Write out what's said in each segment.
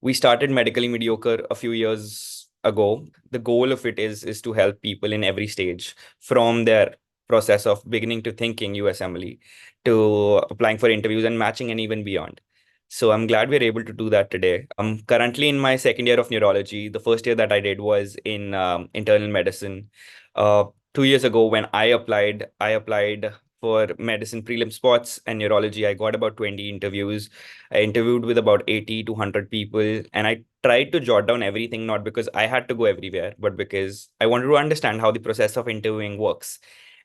We started Medically Mediocre a few years ago. The goal of it is to help people in every stage, from their process of beginning to thinking USMLE to applying for interviews and matching and even beyond. So I'm glad we're able to do that today. I'm currently in my second year of neurology. The first year that I did was in internal medicine. 2 years ago, when I applied for medicine prelim spots and neurology. I got about 20 interviews. I interviewed with about 80 to 100 people, and I tried to jot down everything, not because I had to go everywhere, but because I wanted to understand how the process of interviewing works.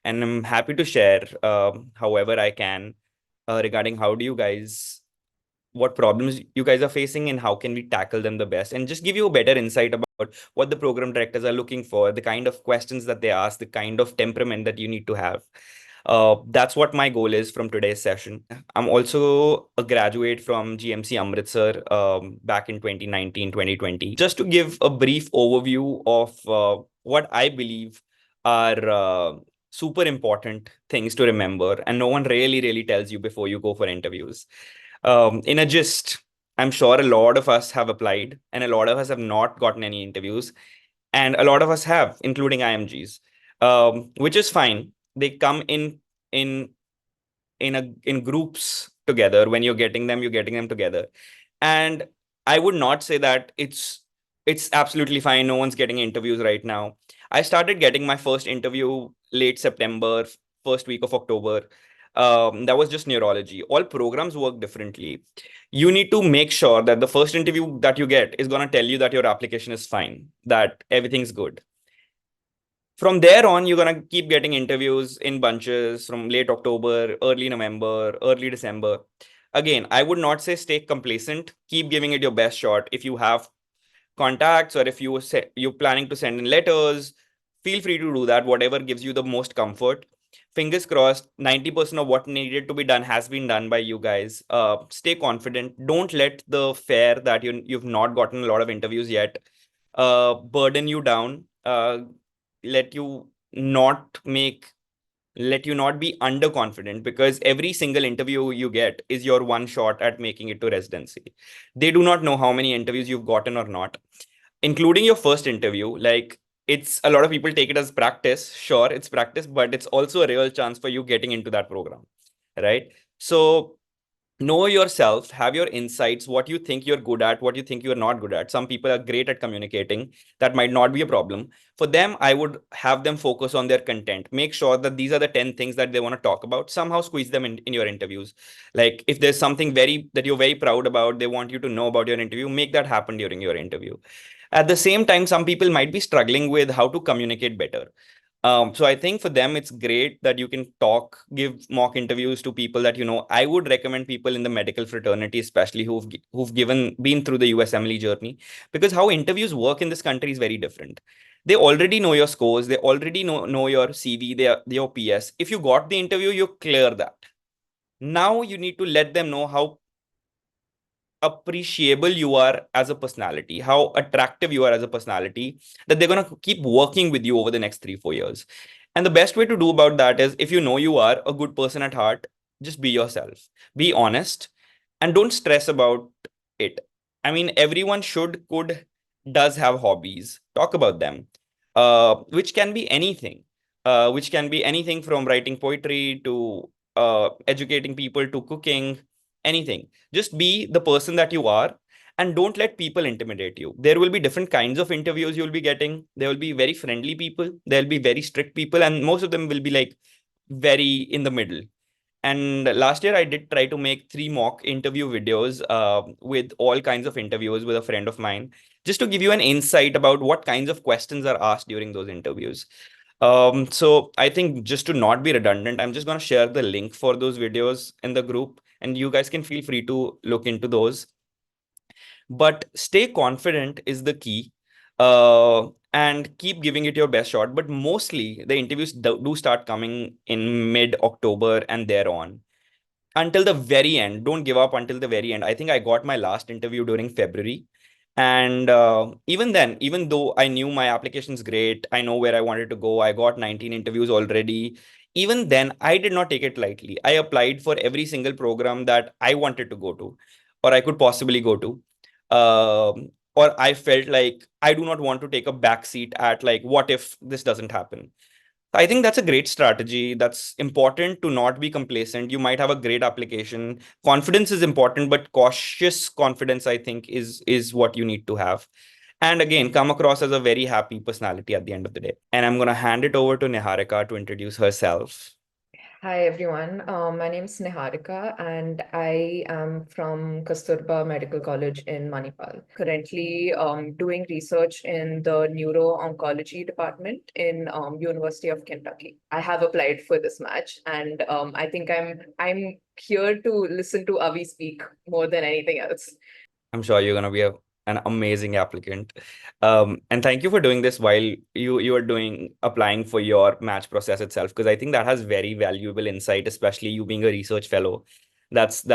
And I'm happy to share, however I can, regarding how do you guys, what problems you guys are facing and how can we tackle them the best, and just give you a better insight about what the program directors are looking for, the kind of questions that they ask, the kind of temperament that you need to have. That's what my goal is from today's session. I'm also a graduate from GMC Amritsar back in 2019, 2020. Just to give a brief overview of what I believe are super important things to remember, and no one really tells you before you go for interviews. In a gist, I'm sure a lot of us have applied, and a lot of us have not gotten any interviews, and a lot of us have, including IMGs, which is fine. They come in in groups together. When you're getting them together. And I would not say that it's absolutely fine. No one's getting interviews right now. I started getting my first interview late September, first week of October. That was just neurology. All programs work differently. You need to make sure that the first interview that you get is going to tell you that your application is fine, that everything's good. From there on, you're going to keep getting interviews in bunches from late October, early November, early December. Again, I would not say stay complacent. Keep giving it your best shot. If you have contacts, or if you're planning to send in letters, feel free to do that, whatever gives you the most comfort. Fingers crossed, 90% of what needed to be done has been done by you guys. Stay confident. Don't let the fear that you've not gotten a lot of interviews yet burden you down. Let you not make let you not be underconfident, because every single interview you get is your one shot at making it to residency. They do not know how many interviews you've gotten or not, including your first interview. Like, it's a lot of people take it as practice. Sure, it's practice, but it's also a real chance for you getting into that program, right? So know yourself, have your insights, what you think you're good at, what you think you're not good at. Some people are great at communicating. That might not be a problem. For them, I would have them focus on their content. Make sure that these are the 10 things that they want to talk about. Somehow squeeze them in your interviews. Like, if there's something that you're very proud about, they want you to know about your interview, make that happen during your interview. At the same time, some people might be struggling with how to communicate better. So I think for them, it's great that you can give mock interviews to people that you know. I would recommend people in the medical fraternity, especially who've been through the USMLE journey, because how interviews work in this country is very different. They already know your scores, they already know your CV, your PS. If you got the interview, you clear that. Now you need to let them know how appreciable you are as a personality, how attractive you are as a personality, that they're going to keep working with you over the next 3 4 years. And the best way to do about that is, if you know you are a good person at heart, just be yourself, be honest, and don't stress about it. I mean, everyone does have hobbies. Talk about them, which can be anything from writing poetry to educating people to cooking, anything. Just be the person that you are, and don't let people intimidate you. There will be different kinds of interviews you'll be getting. There will be very friendly people, there'll be very strict people, and most of them will be like very in the middle. And last year, I did try to make 3 mock interview videos with all kinds of interviews with a friend of mine, just to give you an insight about what kinds of questions are asked during those interviews. So I think, just to not be redundant, I'm just going to share the link for those videos in the group, and you guys can feel free to look into those. But stay confident is the key, and keep giving it your best shot. But mostly, the interviews do start coming in mid-October and thereon, until the very end. Don't give up until the very end. I think I got my last interview during February. And even then, even though I knew my application's great, I know where I wanted to go, I got 19 interviews already. Even then, I did not take it lightly. I applied for every single program that I wanted to go to, or I could possibly go to. or I felt like I do not want to take a back seat at like, what if this doesn't happen? I think that's a great strategy. That's important to not be complacent. You might have a great application. Confidence is important, but cautious confidence, I think, is what you need to have. And again, come across as a very happy personality at the end of the day. And I'm gonna hand it over to Niharika to introduce herself. Hi everyone, my name is Niharika and I am from Kasturba Medical College in Manipal. Currently doing research in the neuro-oncology department in University of Kentucky. I have applied for this match and I think I'm here to listen to Avi speak more than anything else. I'm sure you're gonna be an amazing applicant. And thank you for doing this while you are doing applying for your match process itself, because I think that has very valuable insight, especially you being a research fellow. That's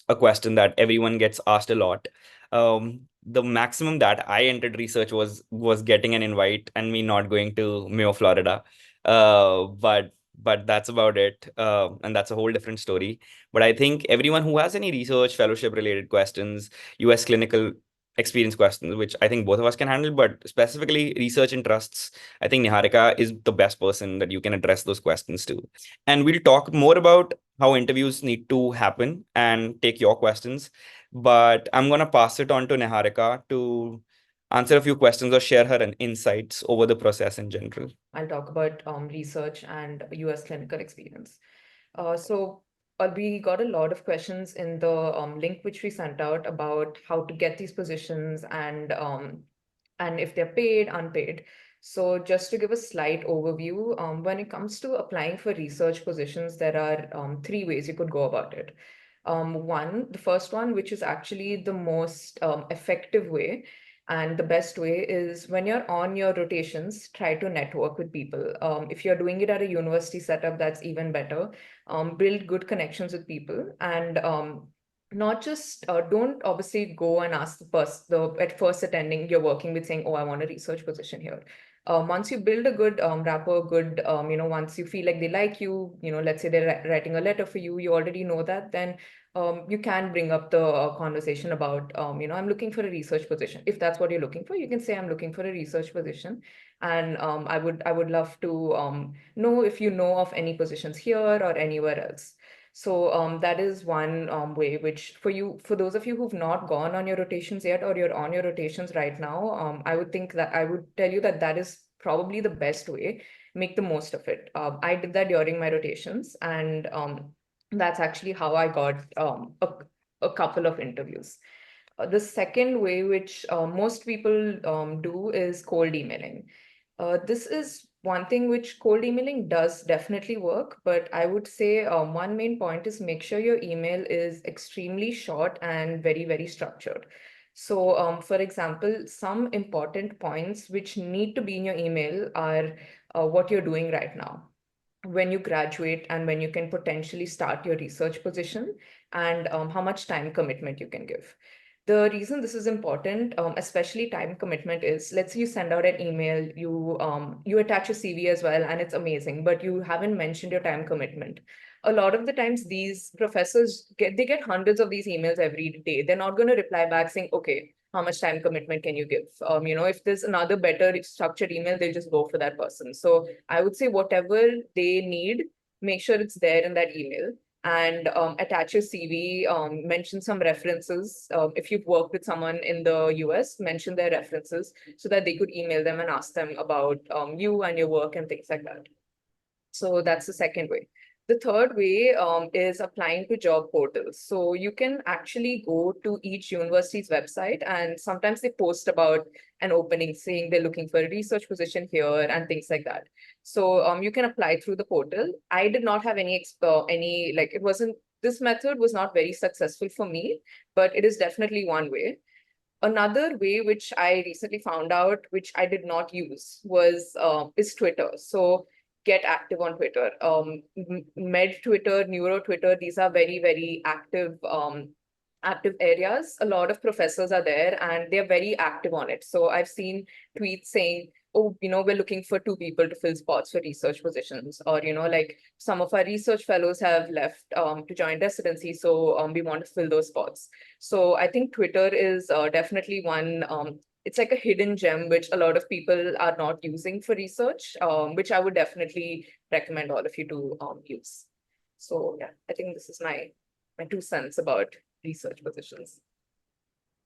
a question that everyone gets asked a lot. The maximum that I entered research was getting an invite and me not going to Mayo, Florida. But that's about it. And that's a whole different story. But I think everyone who has any research, fellowship related questions, US clinical experience questions, which I think both of us can handle, but specifically research interests, I think Niharika is the best person that you can address those questions to. And we'll talk more about how interviews need to happen and take your questions. But I'm going to pass it on to Niharika to answer a few questions or share her insights over the process in general. I'll talk about research and US clinical experience. So we got a lot of questions in the link which we sent out about how to get these positions and if they're paid, unpaid. So just to give a slight overview, when it comes to applying for research positions, there are three ways you could go about it. The first one, which is actually the most effective way, and the best way is when you're on your rotations, try to network with people. If you're doing it at a university setup, that's even better. Build good connections with people and not just don't obviously go and ask the at first attending you're working with saying, oh, I want a research position here. Once you build a good rapport, good, once you feel like they like you, let's say they're writing a letter for you, you already know that, then you can bring up the conversation about, I'm looking for a research position. If that's what you're looking for, you can say, I'm looking for a research position. And I would love to know if you know of any positions here or anywhere else. So that is one way, which for those of you who've not gone on your rotations yet, or you're on your rotations right now, I would tell you that that is probably the best way. Make the most of it. I did that during my rotations, and that's actually how I got a couple of interviews. The second way, which most people do, is cold emailing. This is one thing which cold emailing does definitely work, but I would say one main point is make sure your email is extremely short and very, very structured. So, for example, some important points which need to be in your email are what you're doing right now, when you graduate, and when you can potentially start your research position, and how much time commitment you can give. The reason this is important, especially time commitment, is let's say you send out an email, you attach a CV as well, and it's amazing, but you haven't mentioned your time commitment. A lot of the times, these professors get hundreds of these emails every day. They're not going to reply back saying, okay, how much time commitment can you give? If there's another better structured email, they'll just go for that person. So I would say whatever they need, make sure it's there in that email, and attach your CV, mention some references. If you've worked with someone in the US, mention their references so that they could email them and ask them about you and your work and things like that. So that's the second way. The third way is applying to job portals. So you can actually go to each university's website, and sometimes they post about an opening saying they're looking for a research position here and things like that. So you can apply through the portal. I did not have any, like, it wasn't, this method was not very successful for me, but it is definitely one way. Another way which I recently found out, which I did not use, was is Twitter. So get active on Twitter. Med Twitter, Neuro Twitter, these are very, very active areas. A lot of professors are there and they're very active on it. So I've seen tweets saying, oh, we're looking for two people to fill spots for research positions, or, like some of our research fellows have left to join residency, so we want to fill those spots. So I think Twitter is definitely one. It's like a hidden gem which a lot of people are not using for research, which I would definitely recommend all of you to use. So yeah, I think this is my 2 cents about research positions.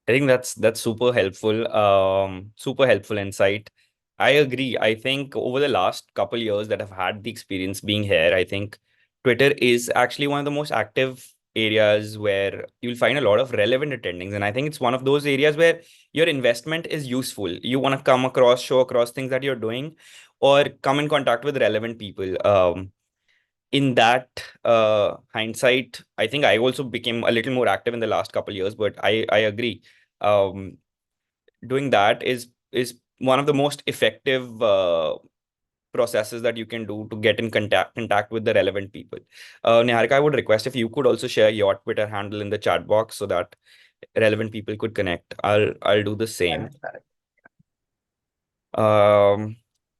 I think that's super helpful. Super helpful insight. I agree. I think over the last couple years that I've had the experience being here, I think Twitter is actually one of the most active areas where you'll find a lot of relevant attendings. And I think it's one of those areas where your investment is useful. You want to come across, show across things that you're doing, or come in contact with relevant people. In that hindsight, I think I also became a little more active in the last couple years, but I agree. Um, Doing that is one of the most effective processes that you can do to get in contact with the relevant people. Niharika, I would request if you could also share your Twitter handle in the chat box so that relevant people could connect. I'll do the same. Um,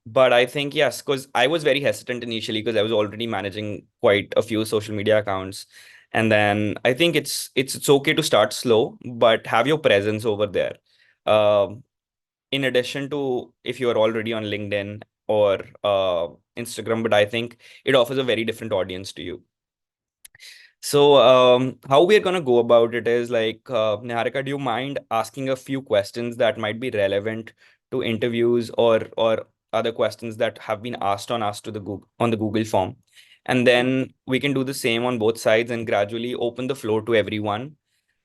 but I think yes, because I was very hesitant initially because I was already managing quite a few social media accounts. And then I think it's okay to start slow, but have your presence over there. Um, in addition to if you're already on LinkedIn or Instagram, but I think it offers a very different audience to you. So, how we are gonna go about it is like, Niharika, do you mind asking a few questions that might be relevant to interviews or other questions that have been asked on us to the Google on the Google form, and then we can do the same on both sides and gradually open the floor to everyone.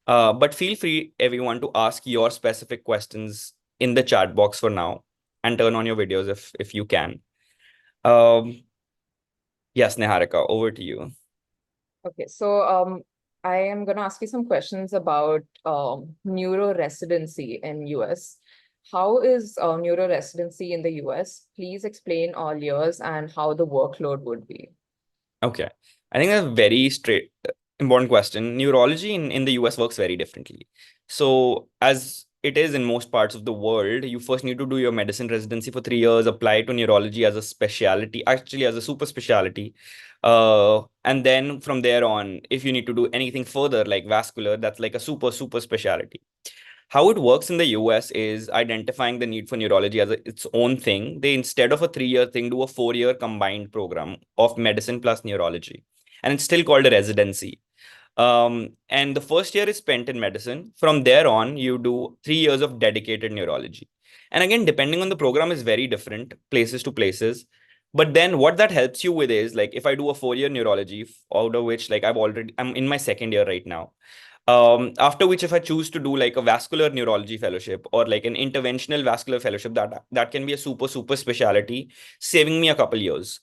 But feel free, everyone, to ask your specific questions in the chat box for now, and turn on your videos if you can. Um, yes, Niharika, over to you. Okay, so I am going to ask you some questions about neuro residency in US. How is neuro residency in the US? Please explain all yours and how the workload would be. Okay. I think that's a very straight important question. Neurology in the US works very differently. So, as it is in most parts of the world, you first need to do your medicine residency for 3 years, apply to neurology as a specialty, actually as a super specialty. And then from there on, if you need to do anything further like vascular, that's like a super specialty. How it works in the US is identifying the need for neurology as its own thing. They, instead of a 3 year thing, do a 4 year combined program of medicine plus neurology. And it's still called a residency. And the first year is spent in medicine. From there on, you do 3 years of dedicated neurology. And again, depending on the program, is very different places to places. But then what that helps you with is like if I do a 4 year neurology, out of which like I'm in my second year right now. After which, if I choose to do like a vascular neurology fellowship or like an interventional vascular fellowship, that can be a super specialty, saving me a couple years.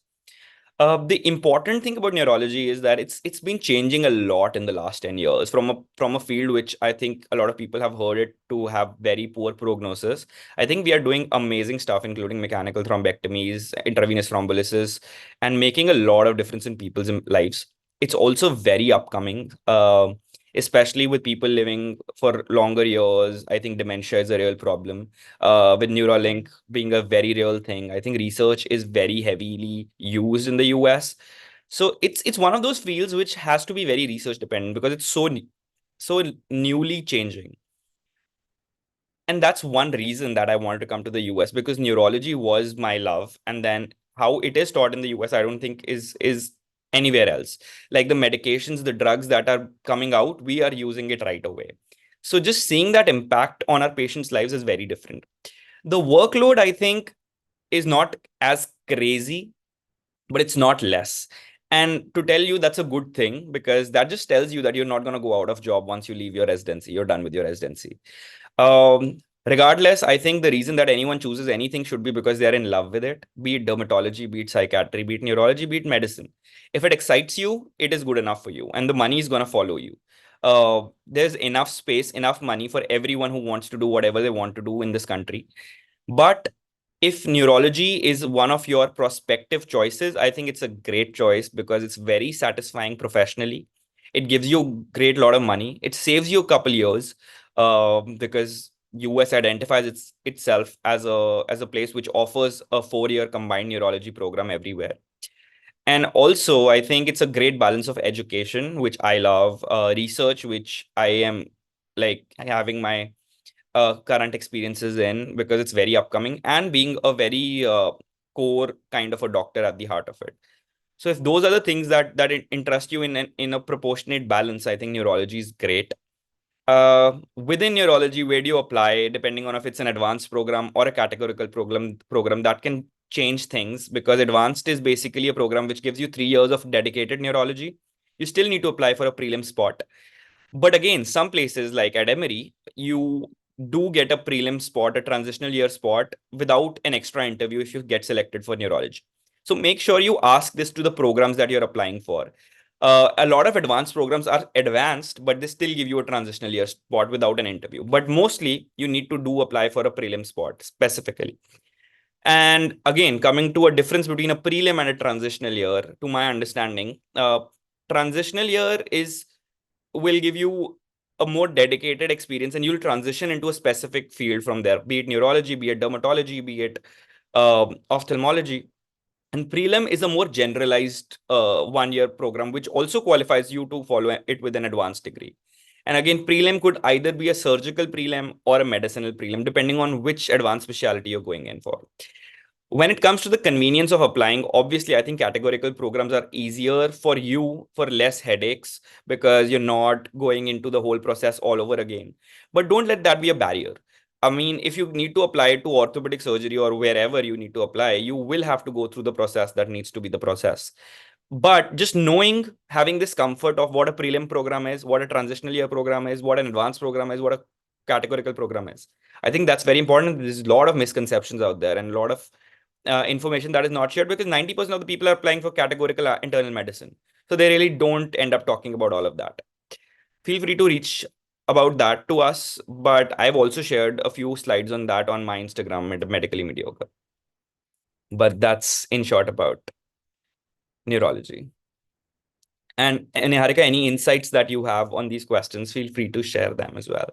The important thing about neurology is that it's been changing a lot in the last 10 years from a field which I think a lot of people have heard it to have very poor prognosis. I think we are doing amazing stuff, including mechanical thrombectomies, intravenous thrombolysis, and making a lot of difference in people's lives. It's also very upcoming, especially with people living for longer years. I think dementia is a real problem, with Neuralink being a very real thing. I think research is very heavily used in the US. So it's one of those fields which has to be very research dependent because it's so newly changing. And that's one reason that I wanted to come to the US because neurology was my love. And then how it is taught in the US, I don't think is anywhere else. Like the medications, the drugs that are coming out, we are using it right away. So just seeing that impact on our patients' lives is very different. The workload, I think, is not as crazy, but it's not less. And to tell you that's a good thing because that just tells you that you're not going to go out of job once you leave your residency. You're done with your residency. Regardless, I think the reason that anyone chooses anything should be because they're in love with it, be it dermatology, be it psychiatry, be it neurology, be it medicine. If it excites you, it is good enough for you, and the money is going to follow you. There's enough space, enough money for everyone who wants to do whatever they want to do in this country. But if neurology is one of your prospective choices, I think it's a great choice because it's very satisfying professionally. It gives you a great lot of money. It saves you a couple years because US identifies itself as a place which offers a 4-year combined neurology program everywhere. And also, I think it's a great balance of education, which I love, research, which I am like having my current experiences in because it's very upcoming, and being a very core kind of a doctor at the heart of it. So if those are the things that interest you in a proportionate balance, I think neurology is great. Within neurology, where do you apply, depending on if it's an advanced program or a categorical program that can change things, because advanced is basically a program which gives you 3 years of dedicated neurology. You still need to apply for a prelim spot. But again, some places like at Emory, you do get a prelim spot, a transitional year spot without an extra interview if you get selected for neurology. So make sure you ask this to the programs that you're applying for. A lot of advanced programs are advanced, but they still give you a transitional year spot without an interview. But mostly you need to do apply for a prelim spot specifically. And again, coming to a difference between a prelim and a transitional year, to my understanding, transitional year is will give you a more dedicated experience, and you'll transition into a specific field from there, be it neurology, be it dermatology, be it ophthalmology. And prelim is a more generalized 1-year program, which also qualifies you to follow it with an advanced degree. And again, prelim could either be a surgical prelim or a medicinal prelim, depending on which advanced specialty you're going in for. When it comes to the convenience of applying, obviously, I think categorical programs are easier for you for less headaches because you're not going into the whole process all over again. But don't let that be a barrier. I mean, if you need to apply to orthopedic surgery or wherever you need to apply, you will have to go through the process that needs to be the process. But just knowing, having this comfort of what a prelim program is, what a transitional year program is, what an advanced program is, what a categorical program is, I think that's very important. There's a lot of misconceptions out there and a lot of information that is not shared because 90% of the people are applying for categorical internal medicine. So they really don't end up talking about all of that. Feel free to reach about that to us, but I've also shared a few slides on that on my Instagram at Medically Mediocre. But that's in short about neurology. And Niharika, any insights that you have on these questions, feel free to share them as well.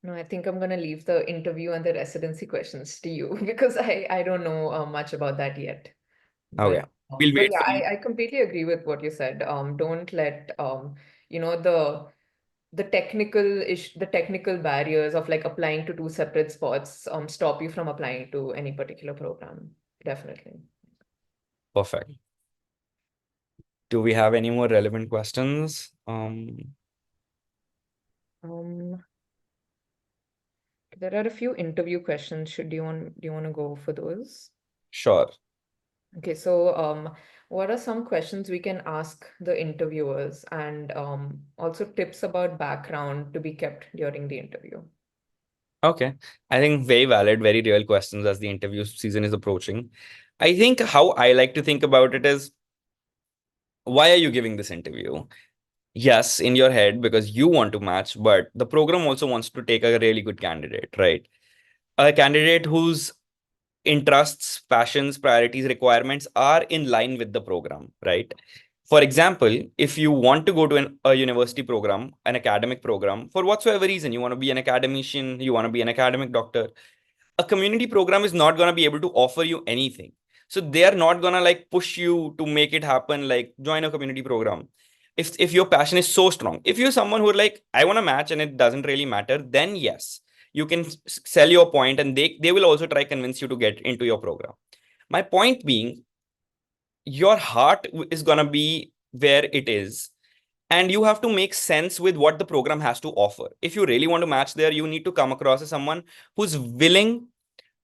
No, I think I'm going to leave the interview and the residency questions to you because I don't know much about that yet. Okay. We'll But wait yeah, for you. I completely agree with what you said. Don't let you know the technical barriers of like applying to two separate spots stop you from applying to any particular program. Definitely. Perfect. Do we have any more relevant questions? Um, there are a few interview questions. Do you want to go for those? Sure. Okay, so what are some questions we can ask the interviewers and also tips about background to be kept during the interview? Okay. I think very valid, very real questions as the interview season is approaching. I think how I like to think about it is, why are you giving this interview? Yes, in your head because you want to match, but the program also wants to take a really good candidate, right? A candidate whose interests, passions, priorities, requirements are in line with the program, right? For example, if you want to go to a university program, an academic program, for whatsoever reason, you want to be an academician, you want to be an academic doctor, a community program is not going to be able to offer you anything. So they are not going to like push you to make it happen, like join a community program. If your passion is so strong, if you're someone who are like, I want to match and it doesn't really matter, then yes, you can sell your point and they will also try convince you to get into your program. My point being, your heart is going to be where it is, and you have to make sense with what the program has to offer. If you really want to match there, you need to come across as someone who's willing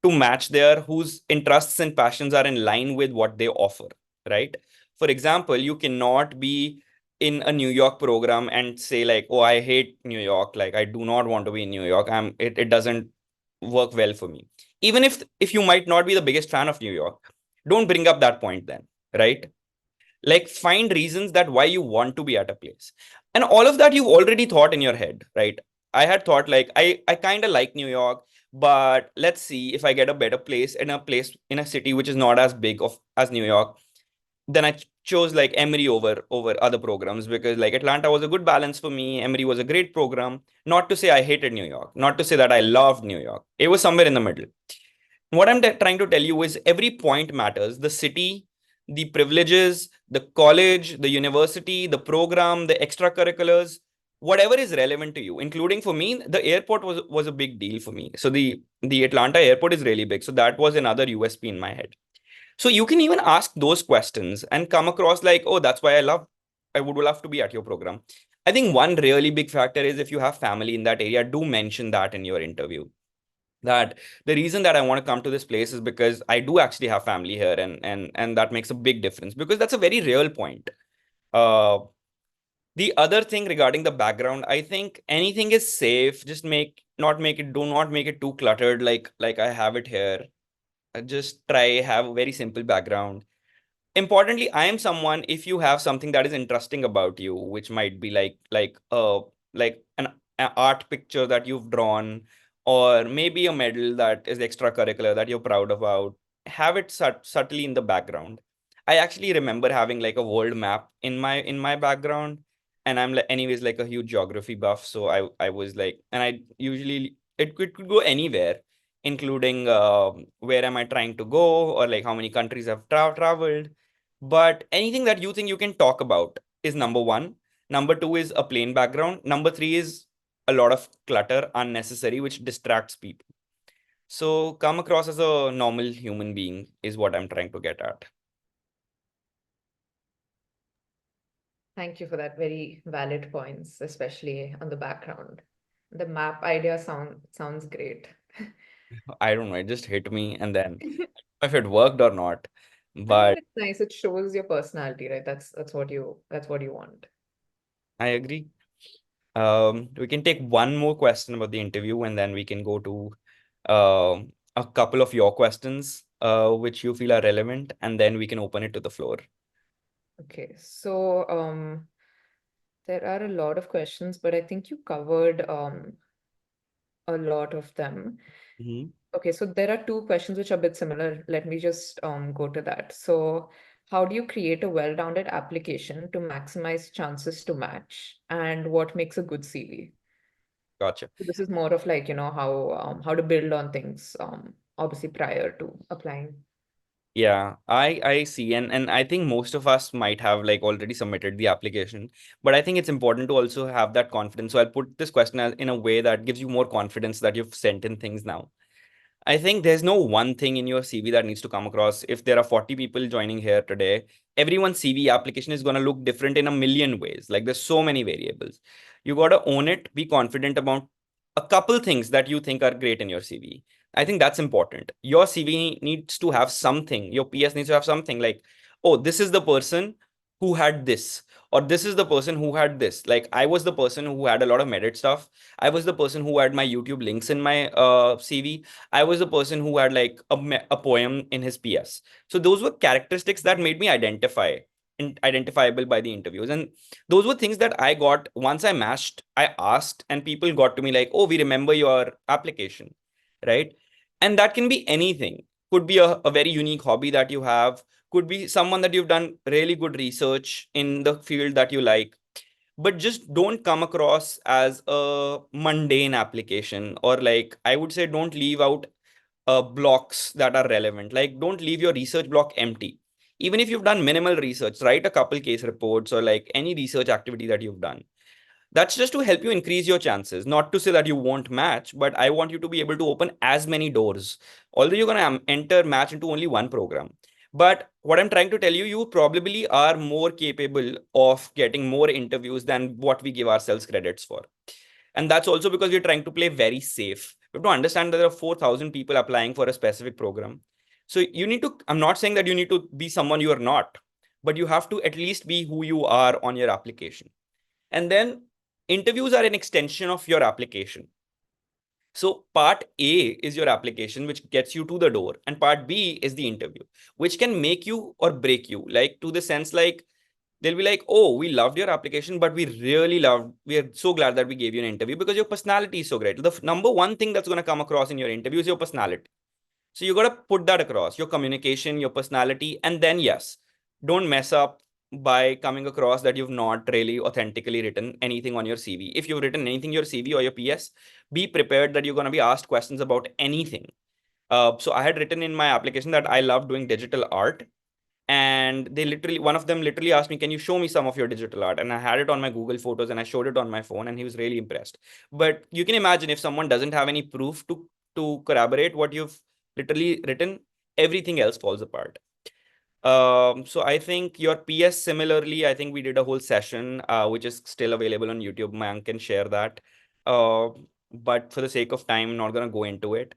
to match there, whose interests and passions are in line with what they offer, right? For example, you cannot be in a New York program and say like, oh, I hate New York, like I do not want to be in New York, it doesn't work well for me. Even if you might not be the biggest fan of New York, don't bring up that point then, right? Like find reasons that why you want to be at a place, and all of that you've already thought in your head, right? I had thought like, I kind of like New York, but let's see if I get a better place in a city which is not as big of as New York, then I chose like Emory over other programs because like Atlanta was a good balance for me. Emory was a great program. Not to say I hated New York, not to say that I loved New York. It was somewhere in the middle. What I'm trying to tell you is every point matters. The city, the privileges, the college, the university, the program, the extracurriculars, whatever is relevant to you, including for me, the airport was a big deal for me. So the Atlanta airport is really big. So that was another USP in my head. So you can even ask those questions and come across like, oh, that's why I would love to be at your program. I think one really big factor is if you have family in that area, do mention that in your interview. That the reason that I want to come to this place is because I do actually have family here, and that makes a big difference because that's a very real point. Uh, the other thing regarding the background, I think anything is safe. Just do not make it too cluttered like I have it here. Just try have a very simple background. Importantly, I am someone, if you have something that is interesting about you, which might be like an art picture that you've drawn, or maybe a medal that is extracurricular that you're proud about, have it subtly in the background. I actually remember having like a world map in my background, and I'm like anyways like a huge geography buff, so I was like, and I usually it could go anywhere, including where am I trying to go, or like how many countries I've traveled. But anything that you think you can talk about is number one. Number two is a plain background. Number three is a lot of clutter, unnecessary, which distracts people. So come across as a normal human being is what I'm trying to get at. Thank you for that. Very valid points, especially on the background. The map idea sounds great. I don't know, it just hit me, and then if it worked or not. I mean, But it's nice. It shows your personality, right? That's what you want. I agree. We can take one more question about the interview, and then we can go to a couple of your questions, which you feel are relevant, and then we can open it to the floor. Okay, so there are a lot of questions, but I think you covered a lot of them. Mhm. Okay, so there are two questions which are a bit similar. Let me just go to that. So, how do you create a well-rounded application to maximize chances to match? And what makes a good CV? Gotcha. So this is more of like, how to build on things, obviously prior to applying. Yeah, I see, and I think most of us might have like already submitted the application, but I think it's important to also have that confidence. So I'll put this question in a way that gives you more confidence that you've sent in things now. I think there's no one thing in your CV that needs to come across. If there are 40 people joining here today, everyone's CV application is going to look different in a million ways. Like there's so many variables. You got to own it, be confident about a couple things that you think are great in your CV. I think that's important. Your CV needs to have something, your PS needs to have something like, oh, this is the person who had this, or this is the person who had this. Like I was the person who had a lot of Medit stuff. I was the person who had my YouTube links in my CV. I was the person who had like a poem in his PS. So those were characteristics that made me identifiable by the interviews. And those were things that I got once I matched, I asked, and people got to me like, oh, we remember your application, right? And that can be anything. Could be a very unique hobby that you have, could be someone that you've done really good research in the field that you like, but just don't come across as a mundane application, or like I would say don't leave out blocks that are relevant. Like don't leave your research block empty. Even if you've done minimal research, write a couple case reports or like any research activity that you've done. That's just to help you increase your chances. Not to say that you won't match, but I want you to be able to open as many doors. Although you're going to enter match into only one program. But what I'm trying to tell you, you probably are more capable of getting more interviews than what we give ourselves credits for. And that's also because we're trying to play very safe. You have to understand that there are 4,000 people applying for a specific program. So you need to, I'm not saying that you need to be someone you are not, but you have to at least be who you are on your application. And then interviews are an extension of your application. So part A is your application, which gets you to the door, and part B is the interview, which can make you or break you. Like to the sense like they'll be like, oh, we loved your application, but we are so glad that we gave you an interview because your personality is so great. The number one thing that's going to come across in your interview is your personality. So you got to put that across, your communication, your personality, and then yes, don't mess up. by coming across that you've not really authentically written anything on your CV. If you've written anything your CV or your PS, be prepared that you're going to be asked questions about anything. So I had written in my application that I love doing digital art, and one of them literally asked me, can you show me some of your digital art? And I had it on my Google Photos and I showed it on my phone, and he was really impressed. But you can imagine, if someone doesn't have any proof to corroborate what you've literally written, everything else falls apart. So I think your PS, similarly, I think we did a whole session, which is still available on YouTube. Man can share that. Uh, but for the sake of time, I'm not gonna go into it.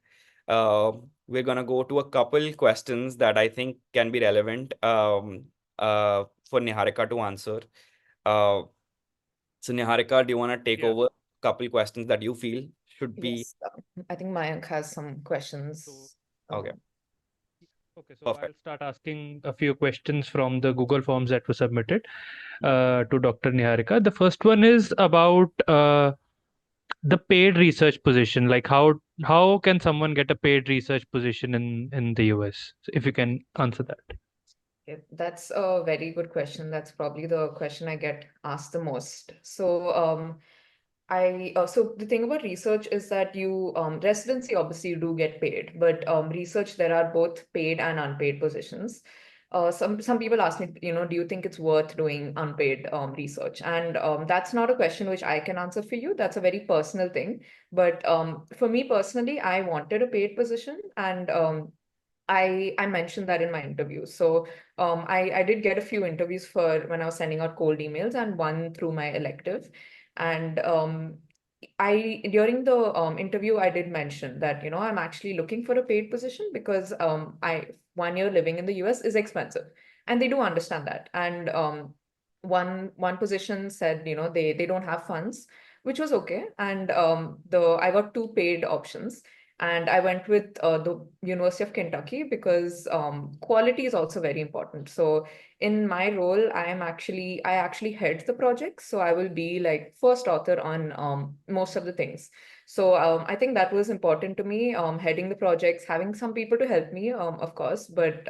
Uh, we're gonna go to a couple questions that I think can be relevant for Niharika to answer. Uh, so Niharika, do you want to take Yeah. over a couple questions that you feel should be Yes, I think Mayank has some So, questions. okay? okay, so I'll Perfect. start asking a few questions from the Google Forms that were submitted to Dr. Niharika. The first one is about the paid research position. Like how can someone get a paid research position in the US? So if you can answer that. Yeah, that's a very good question. That's probably the question I get asked the most. So the thing about research is that residency obviously you do get paid, but research there are both paid and unpaid positions. Some people ask me, do you think it's worth doing unpaid research? And that's not a question which I can answer for you. That's a very personal thing. But for me personally, I wanted a paid position, and I mentioned that in my interview. So I did get a few interviews for when I was sending out cold emails, and one through my elective. And I during the interview I did mention that I'm actually looking for a paid position because I 1 year living in the US is expensive, and they do understand that. And one position said they don't have funds, which was okay. And the I got two paid options, and I went with the University of Kentucky because quality is also very important. So in my role, I actually head the project, so I will be like first author on most of the things. So I think that was important to me, heading the projects, having some people to help me, of course, but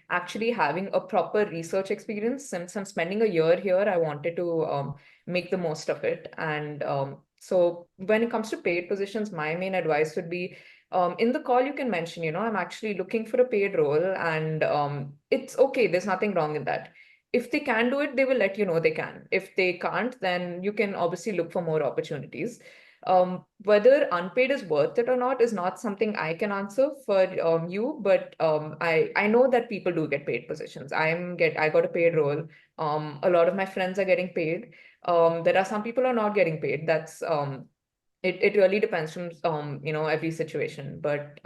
actually having a proper research experience. Since I'm spending a year here, I wanted to make the most of it. And so when it comes to paid positions, my main advice would be in the call, you can mention, I'm actually looking for a paid role, and it's okay. There's nothing wrong in that. If they can do it, they will let you know they can. If they can't, then you can obviously look for more opportunities. Whether unpaid is worth it or not is not something I can answer for you, but I know that people do get paid positions. I got a paid role. A lot of my friends are getting paid. There are some people who are not getting paid. It really depends from every situation, but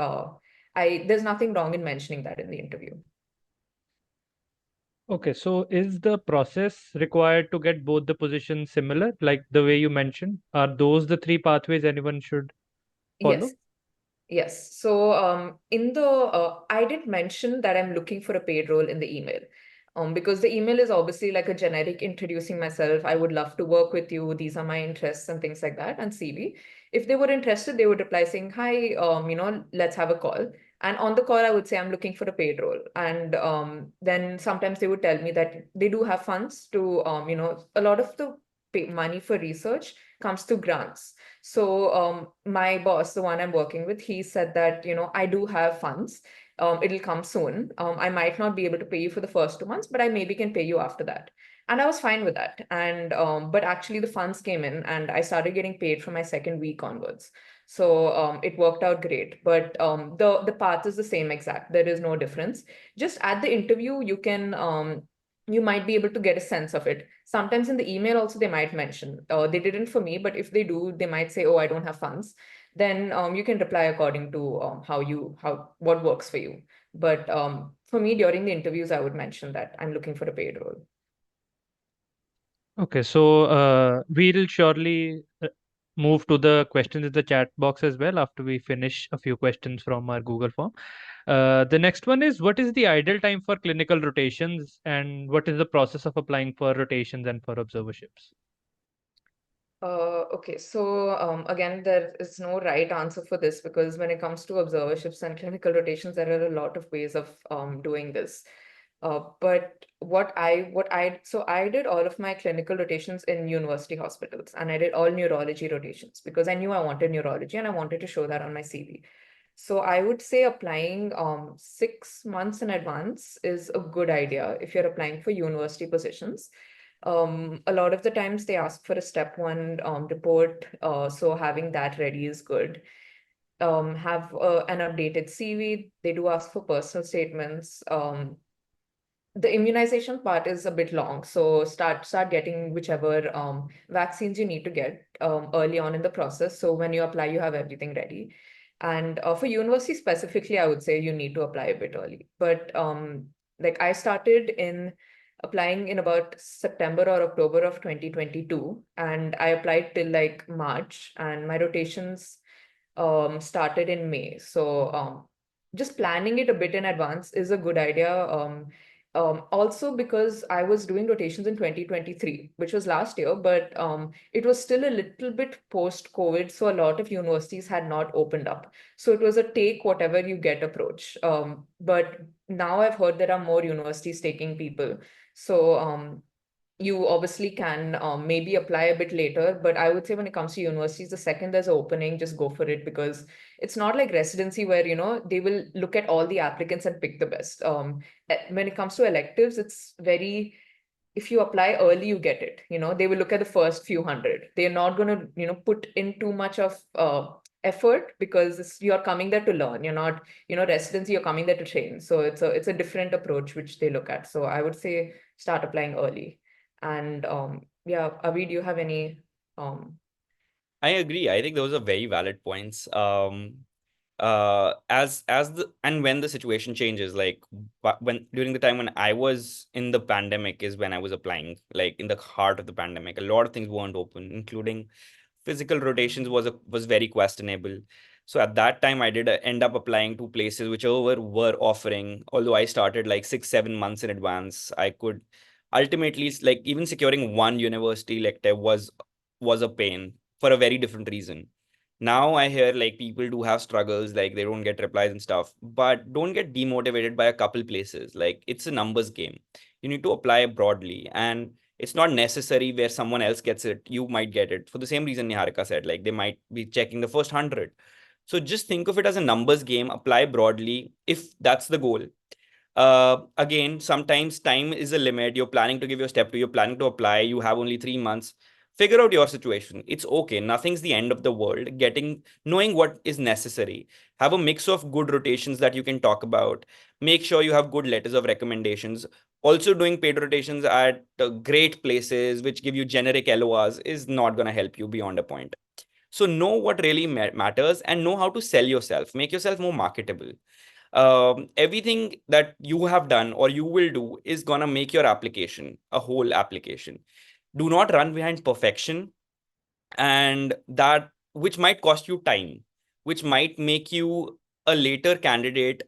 I there's nothing wrong in mentioning that in the interview. Okay, so is the process required to get both the positions similar, like the way you mentioned? Are those the three pathways anyone should Yes. follow? Yes. So I did mention that I'm looking for a paid role in the email. Because the email is obviously like a generic introducing myself. I would love to work with you. These are my interests and things like that. And CV. If they were interested, they would reply saying, "Hi, let's have a call." And on the call, I would say I'm looking for a paid role. And then sometimes they would tell me that they do have funds to, a lot of the money for research comes to grants. So my boss, the one I'm working with, he said that, I do have funds. It'll come soon. I might not be able to pay you for the first 2 months, but I maybe can pay you after that. And I was fine with that. And but actually the funds came in and I started getting paid from my second week onwards. So it worked out great. But the path is the same exact. There is no difference. Just at the interview, you might be able to get a sense of it. Sometimes in the email also they might mention, they didn't for me, but if they do, they might say, "Oh, I don't have funds." Then you can reply according to what works for you. But for me, during the interviews, I would mention that I'm looking for a paid role. Okay, so we'll surely move to the questions in the chat box as well after we finish a few questions from our Google form. The next one is, what is the ideal time for clinical rotations and what is the process of applying for rotations and for observerships? Okay, so again, there is no right answer for this because when it comes to observerships and clinical rotations, there are a lot of ways of doing this. But so I did all of my clinical rotations in university hospitals, and I did all neurology rotations because I knew I wanted neurology and I wanted to show that on my CV. So I would say applying 6 months in advance is a good idea if you're applying for university positions. A lot of the times they ask for a step one report, so having that ready is good. Have an updated CV. They do ask for personal statements. The immunization part is a bit long, so start getting whichever vaccines you need to get early on in the process. So when you apply, you have everything ready. And for university specifically, I would say you need to apply a bit early. But like I started in applying in about September or October of 2022, and I applied till like March, and my rotations started in May. So just planning it a bit in advance is a good idea. Also because I was doing rotations in 2023, which was last year, but it was still a little bit post-COVID, so a lot of universities had not opened up. So it was a take whatever you get approach. But now I've heard there are more universities taking people. So you obviously can maybe apply a bit later, but I would say when it comes to universities, the second there's an opening, just go for it, because it's not like residency where, they will look at all the applicants and pick the best. When it comes to electives, it's very, if you apply early, you get it. They will look at the first few hundred. They're not going to, put in too much of effort because you're coming there to learn. You're not, residency, you're coming there to train. So it's a different approach which they look at. So I would say start applying early. And yeah, Avi, do you have any I agree. I think those are very valid points. As the and when the situation changes, like when during the time when I was in the pandemic is when I was applying, like in the heart of the pandemic, a lot of things weren't open, including physical rotations was very questionable. So at that time, I did end up applying to places which were offering. Although I started like 6, 7 months in advance, I could ultimately like even securing one university elective was a pain for a very different reason. Now I hear like people do have struggles, like they don't get replies and stuff, but don't get demotivated by a couple places. Like it's a numbers game. You need to apply broadly, and it's not necessary where someone else gets it, you might get it. For the same reason Niharika said, like they might be checking the first 100. So just think of it as a numbers game, apply broadly if that's the goal. Again, sometimes time is a limit. You're planning to give your step 2, you're planning to apply, you have only 3 months. Figure out your situation. It's okay. Nothing's the end of the world. Knowing what is necessary. Have a mix of good rotations that you can talk about. Make sure you have good letters of recommendations. Also, doing paid rotations at great places which give you generic LORs is not going to help you beyond a point. So know what really matters and know how to sell yourself. Make yourself more marketable. Everything that you have done or you will do is gonna make your application a whole application. Do not run behind perfection, and that which might cost you time, which might make you a later candidate.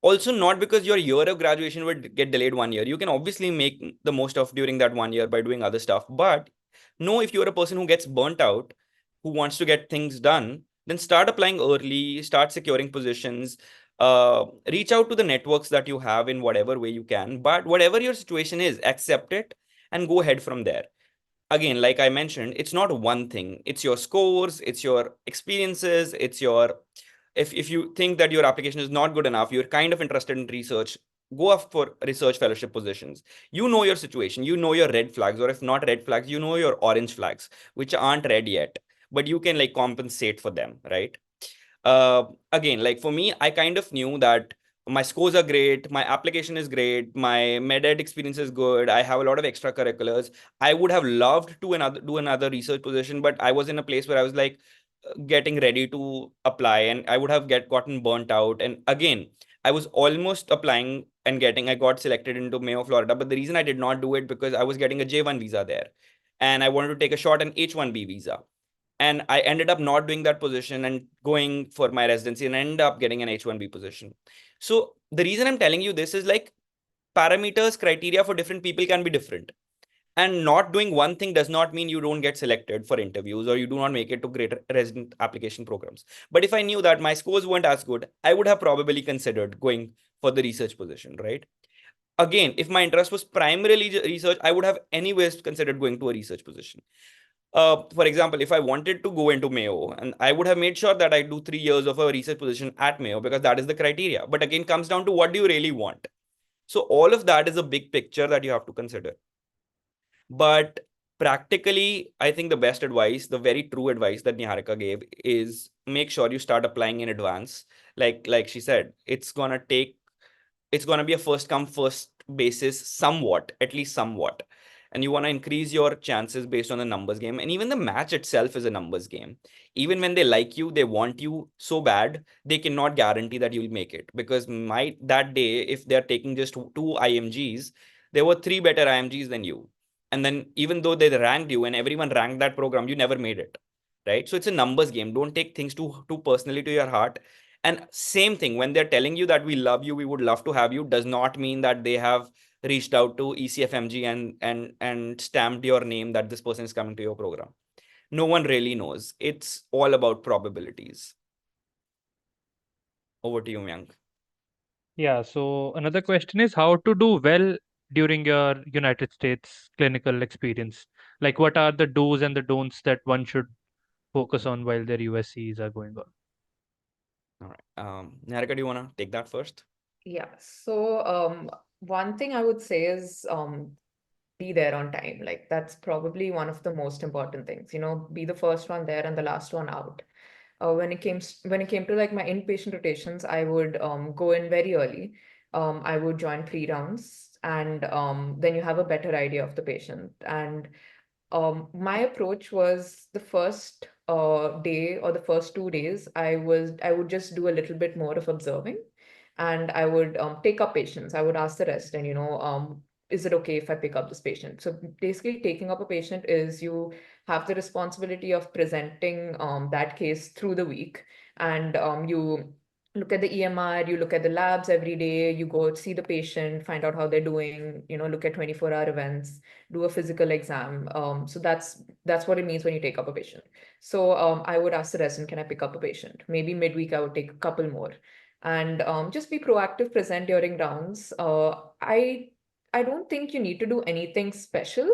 Also, not because your year of graduation would get delayed 1 year. You can obviously make the most of during that 1 year by doing other stuff. But no, if you're a person who gets burnt out, who wants to get things done, then start applying early, start securing positions, reach out to the networks that you have in whatever way you can. But whatever your situation is, accept it and go ahead from there. Again, like I mentioned, it's not one thing. It's your scores, it's your experiences, it's your if you think that your application is not good enough, you're kind of interested in research, go up for research fellowship positions. You know your situation, you know your red flags, or if not red flags, you know your orange flags, which aren't red yet, but you can like compensate for them, right? Again, like for me, I kind of knew that my scores are great, my application is great, my med-ed experience is good, I have a lot of extracurriculars. I would have loved to do another research position, but I was in a place where I was like getting ready to apply, and I would have gotten burnt out. And again, I was almost applying and I got selected into Mayo, Florida, but the reason I did not do it because I was getting a J1 visa there, and I wanted to take a shot an H1B visa, and I ended up not doing that position and going for my residency and end up getting an H1B position. So the reason I'm telling you this is like parameters, criteria for different people can be different. And not doing one thing does not mean you don't get selected for interviews or you do not make it to greater resident application programs. But if I knew that my scores weren't as good, I would have probably considered going for the research position, right? again, if my interest was primarily research, I would have anyways considered going to a research position. For example, if I wanted to go into Mayo, and I would have made sure that I do 3 years of a research position at Mayo, because that is the criteria. But again, comes down to what do you really want. So all of that is a big picture that you have to consider. But practically, I think the best advice, the very true advice that Niharika gave, is make sure you start applying in advance. Like she said, it's going to be a first come first basis, somewhat, at least somewhat. And you want to increase your chances based on the numbers game. And even the match itself is a numbers game. Even when they like you, they want you so bad, they cannot guarantee that you'll make it. Because that day, if they're taking just two IMGs, there were three better IMGs than you. And then even though they ranked you and everyone ranked that program, you never made it. Right. So it's a numbers game. Don't take things too personally to your heart. And same thing, when they're telling you that we love you, we would love to have you, does not mean that they have reached out to ECFMG and stamped your name that this person is coming to your program. No one really knows. It's all about probabilities. Over to you, Mayank. Yeah, so another question is how to do well during your United States clinical experience. Like, what are the do's and the don'ts that one should focus on while their USCs are going on? All right. Niharika, do you want to take that first? Yeah. So one thing I would say is be there on time. Like that's probably one of the most important things. Be the first one there and the last one out. When it came to like my inpatient rotations, I would go in very early. I would join pre-rounds, and then you have a better idea of the patient. And my approach was the first day or the first 2 days, I would just do a little bit more of observing, and I would take up patients. I would ask the resident, is it okay if I pick up this patient? So basically, taking up a patient is you have the responsibility of presenting that case through the week, and you look at the EMR, you look at the labs every day, you go see the patient, find out how they're doing, look at 24-hour events, do a physical exam. So that's what it means when you take up a patient. So I would ask the resident, can I pick up a patient? Maybe midweek I would take a couple more, and just be proactive, present during rounds. I don't think you need to do anything special,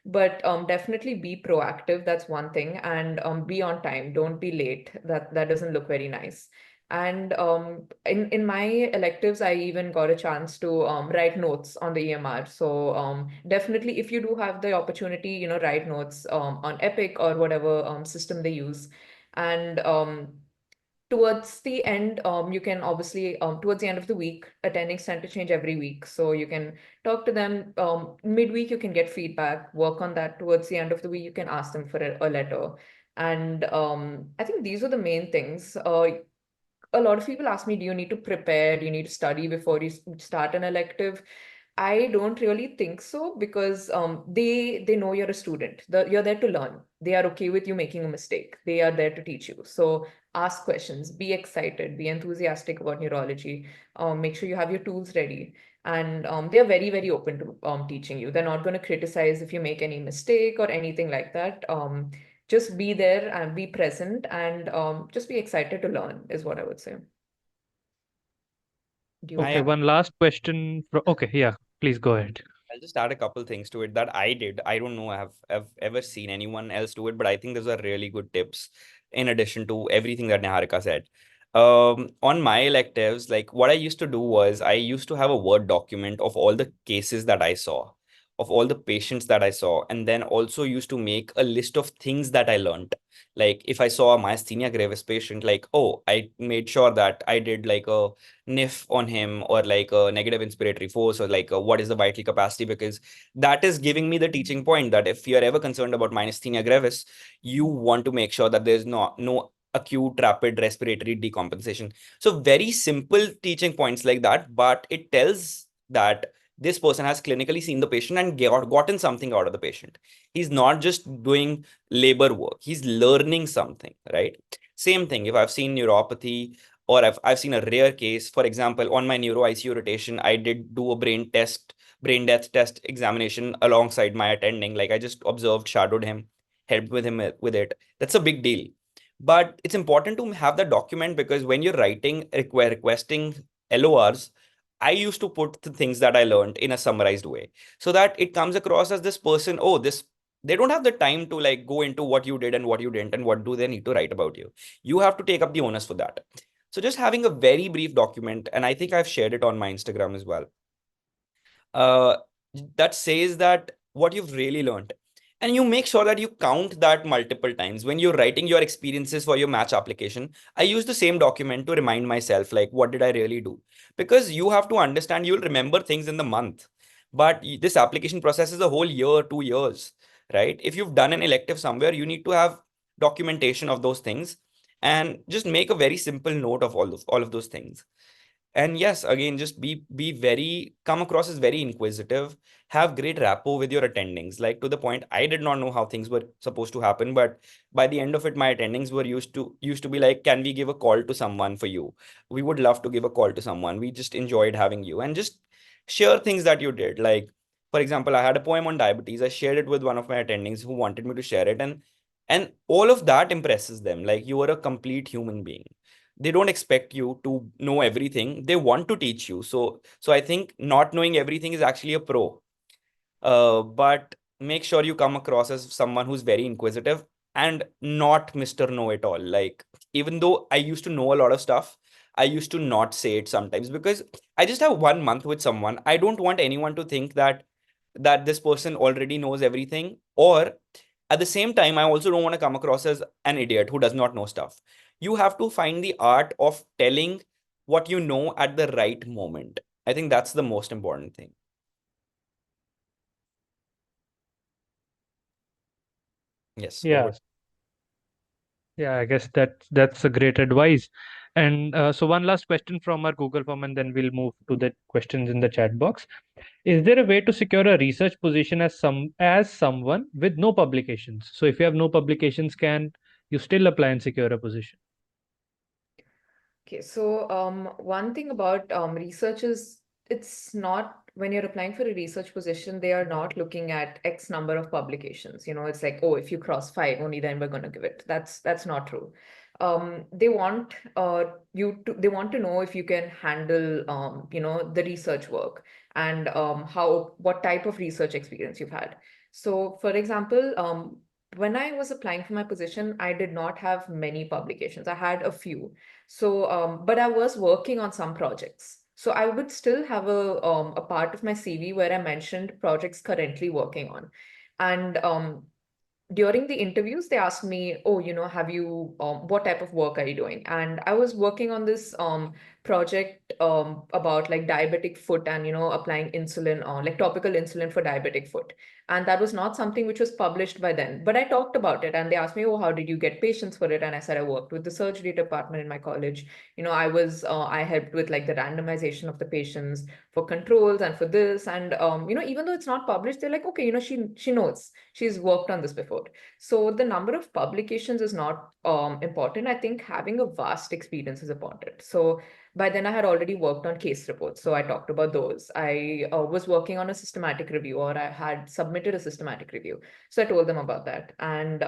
but definitely be proactive. That's one thing, and be on time. Don't be late. That doesn't look very nice. And in my electives, I even got a chance to write notes on the EMR. So definitely, if you do have the opportunity, write notes on Epic or whatever system they use. And towards the end, you can obviously, towards the end of the week, attending center change every week. So you can talk to them. Midweek, you can get feedback, work on that. Towards the end of the week, you can ask them for a letter. And I think these are the main things. A lot of people ask me, do you need to prepare? Do you need to study before you start an elective? I don't really think so, because they know you're a student. You're there to learn. They are okay with you making a mistake. They are there to teach you. So ask questions, be excited, be enthusiastic about neurology. Make sure you have your tools ready. And they're very, very open to teaching you. They're not going to criticize if you make any mistake or anything like that. Just be there and be present, and just be excited to learn is what I would say. Do you want Okay, to I add? one last question. Okay, yeah, please go ahead. I'll just add a couple things to it that I did. I don't know I've ever seen anyone else do it, but I think those are really good tips in addition to everything that Niharika said. On my electives, like what I used to do was I used to have a Word document of all the cases that I saw, of all the patients that I saw, and then also used to make a list of things that I learned. Like if I saw a myasthenia gravis patient, like, oh, I made sure that I did like a NIF on him, or like a negative inspiratory force, or like what is the vital capacity, because that is giving me the teaching point that if you're ever concerned about myasthenia gravis, you want to make sure that there's no acute rapid respiratory decompensation. So very simple teaching points like that, but it tells that this person has clinically seen the patient and gotten something out of the patient. He's not just doing labor work, he's learning something, right? Same thing, if I've seen neuropathy, or I've seen a rare case. For example, on my neuro ICU rotation, I did do a brain death test examination alongside my attending. Like I just observed, shadowed him, helped with him with it. That's a big deal. But it's important to have the document, because when you're writing requesting LORs, I used to put the things that I learned in a summarized way so that it comes across as this person, oh, this, they don't have the time to like go into what you did and what you didn't and what do they need to write about you. You have to take up the onus for that. So just having a very brief document, and I think I've shared it on my Instagram as well, uh, that says that what you've really learned. And you make sure that you count that multiple times. When you're writing your experiences for your match application, I use the same document to remind myself, like, what did I really do? Because you have to understand, you'll remember things in the month, but this application process is a whole year, 2 years, right? If you've done an elective somewhere, you need to have documentation of those things and just make a very simple note of all of those things. And yes, again, just be very, come across as very inquisitive, have great rapport with your attendings, like to the point I did not know how things were supposed to happen, but by the end of it my attendings were used to be like, can we give a call to someone for you? We would love to give a call to someone, we just enjoyed having you. And just share things that you did, like for example, I had a poem on diabetes, I shared it with one of my attendings who wanted me to share it, and all of that impresses them, like you are a complete human being. They don't expect you to know everything, they want to teach you. So I think not knowing everything is actually a pro. But make sure you come across as someone who's very inquisitive and not Mr. Know It All. Like, even though I used to know a lot of stuff, I used to not say it sometimes because I just have 1 month with someone. I don't want anyone to think that this person already knows everything. Or at the same time, I also don't want to come across as an idiot who does not know stuff. You have to find the art of telling what you know at the right moment. I think that's the most important thing. Yes, Yeah, over. yeah, I guess that's a great advice. And so one last question from our Google form, and then we'll move to the questions in the chat box. Is there a way to secure a research position as someone with no publications? So if you have no publications, can you still apply and secure a position? Okay, so one thing about research is it's not when you're applying for a research position, they are not looking at X number of publications. You know, it's like, oh, if you cross five, only then we're going to give it. That's not true. They want they want to know if you can handle the research work and how what type of research experience you've had. So, for example, when I was applying for my position, I did not have many publications. I had a few. So, but I was working on some projects. So I would still have a part of my CV where I mentioned projects currently working on. And during the interviews, they asked me, oh, have you, what type of work are you doing? And I was working on this project about like diabetic foot and, applying insulin on like topical insulin for diabetic foot. And that was not something which was published by then, but I talked about it and they asked me, oh, how did you get patients for it? And I said, I worked with the surgery department in my college. I helped with like the randomization of the patients for controls and for this. And, even though it's not published, they're like, okay, she knows, she's worked on this before. So the number of publications is not important. I think having a vast experience is important. So by then I had already worked on case reports. So I talked about those. I was working on a systematic review, or I had submitted a systematic review. So I told them about that. And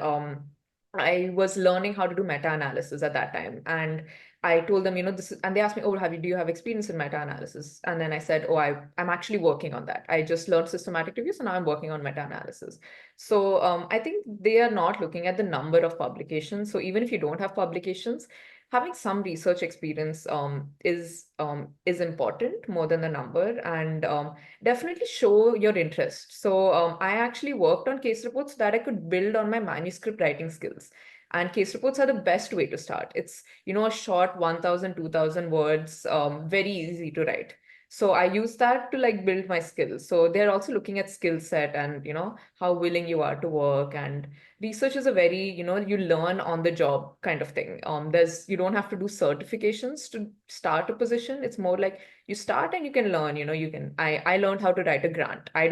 I was learning how to do meta-analysis at that time. And I told them, this is, and they asked me, oh, do you have experience in meta-analysis? And then I said, oh, I'm actually working on that. I just learned systematic reviews and now I'm working on meta-analysis. So I think they are not looking at the number of publications. So even if you don't have publications, having some research experience is important more than the number, and definitely show your interest. So I actually worked on case reports so that I could build on my manuscript writing skills. And case reports are the best way to start. It's, a short 1,000, 2,000 words, very easy to write. So I use that to like build my skills. So they're also looking at skill set and, how willing you are to work. And research is a very, you learn on the job kind of thing. You don't have to do certifications to start a position. It's more like you start and you can learn, I learned how to write a grant. I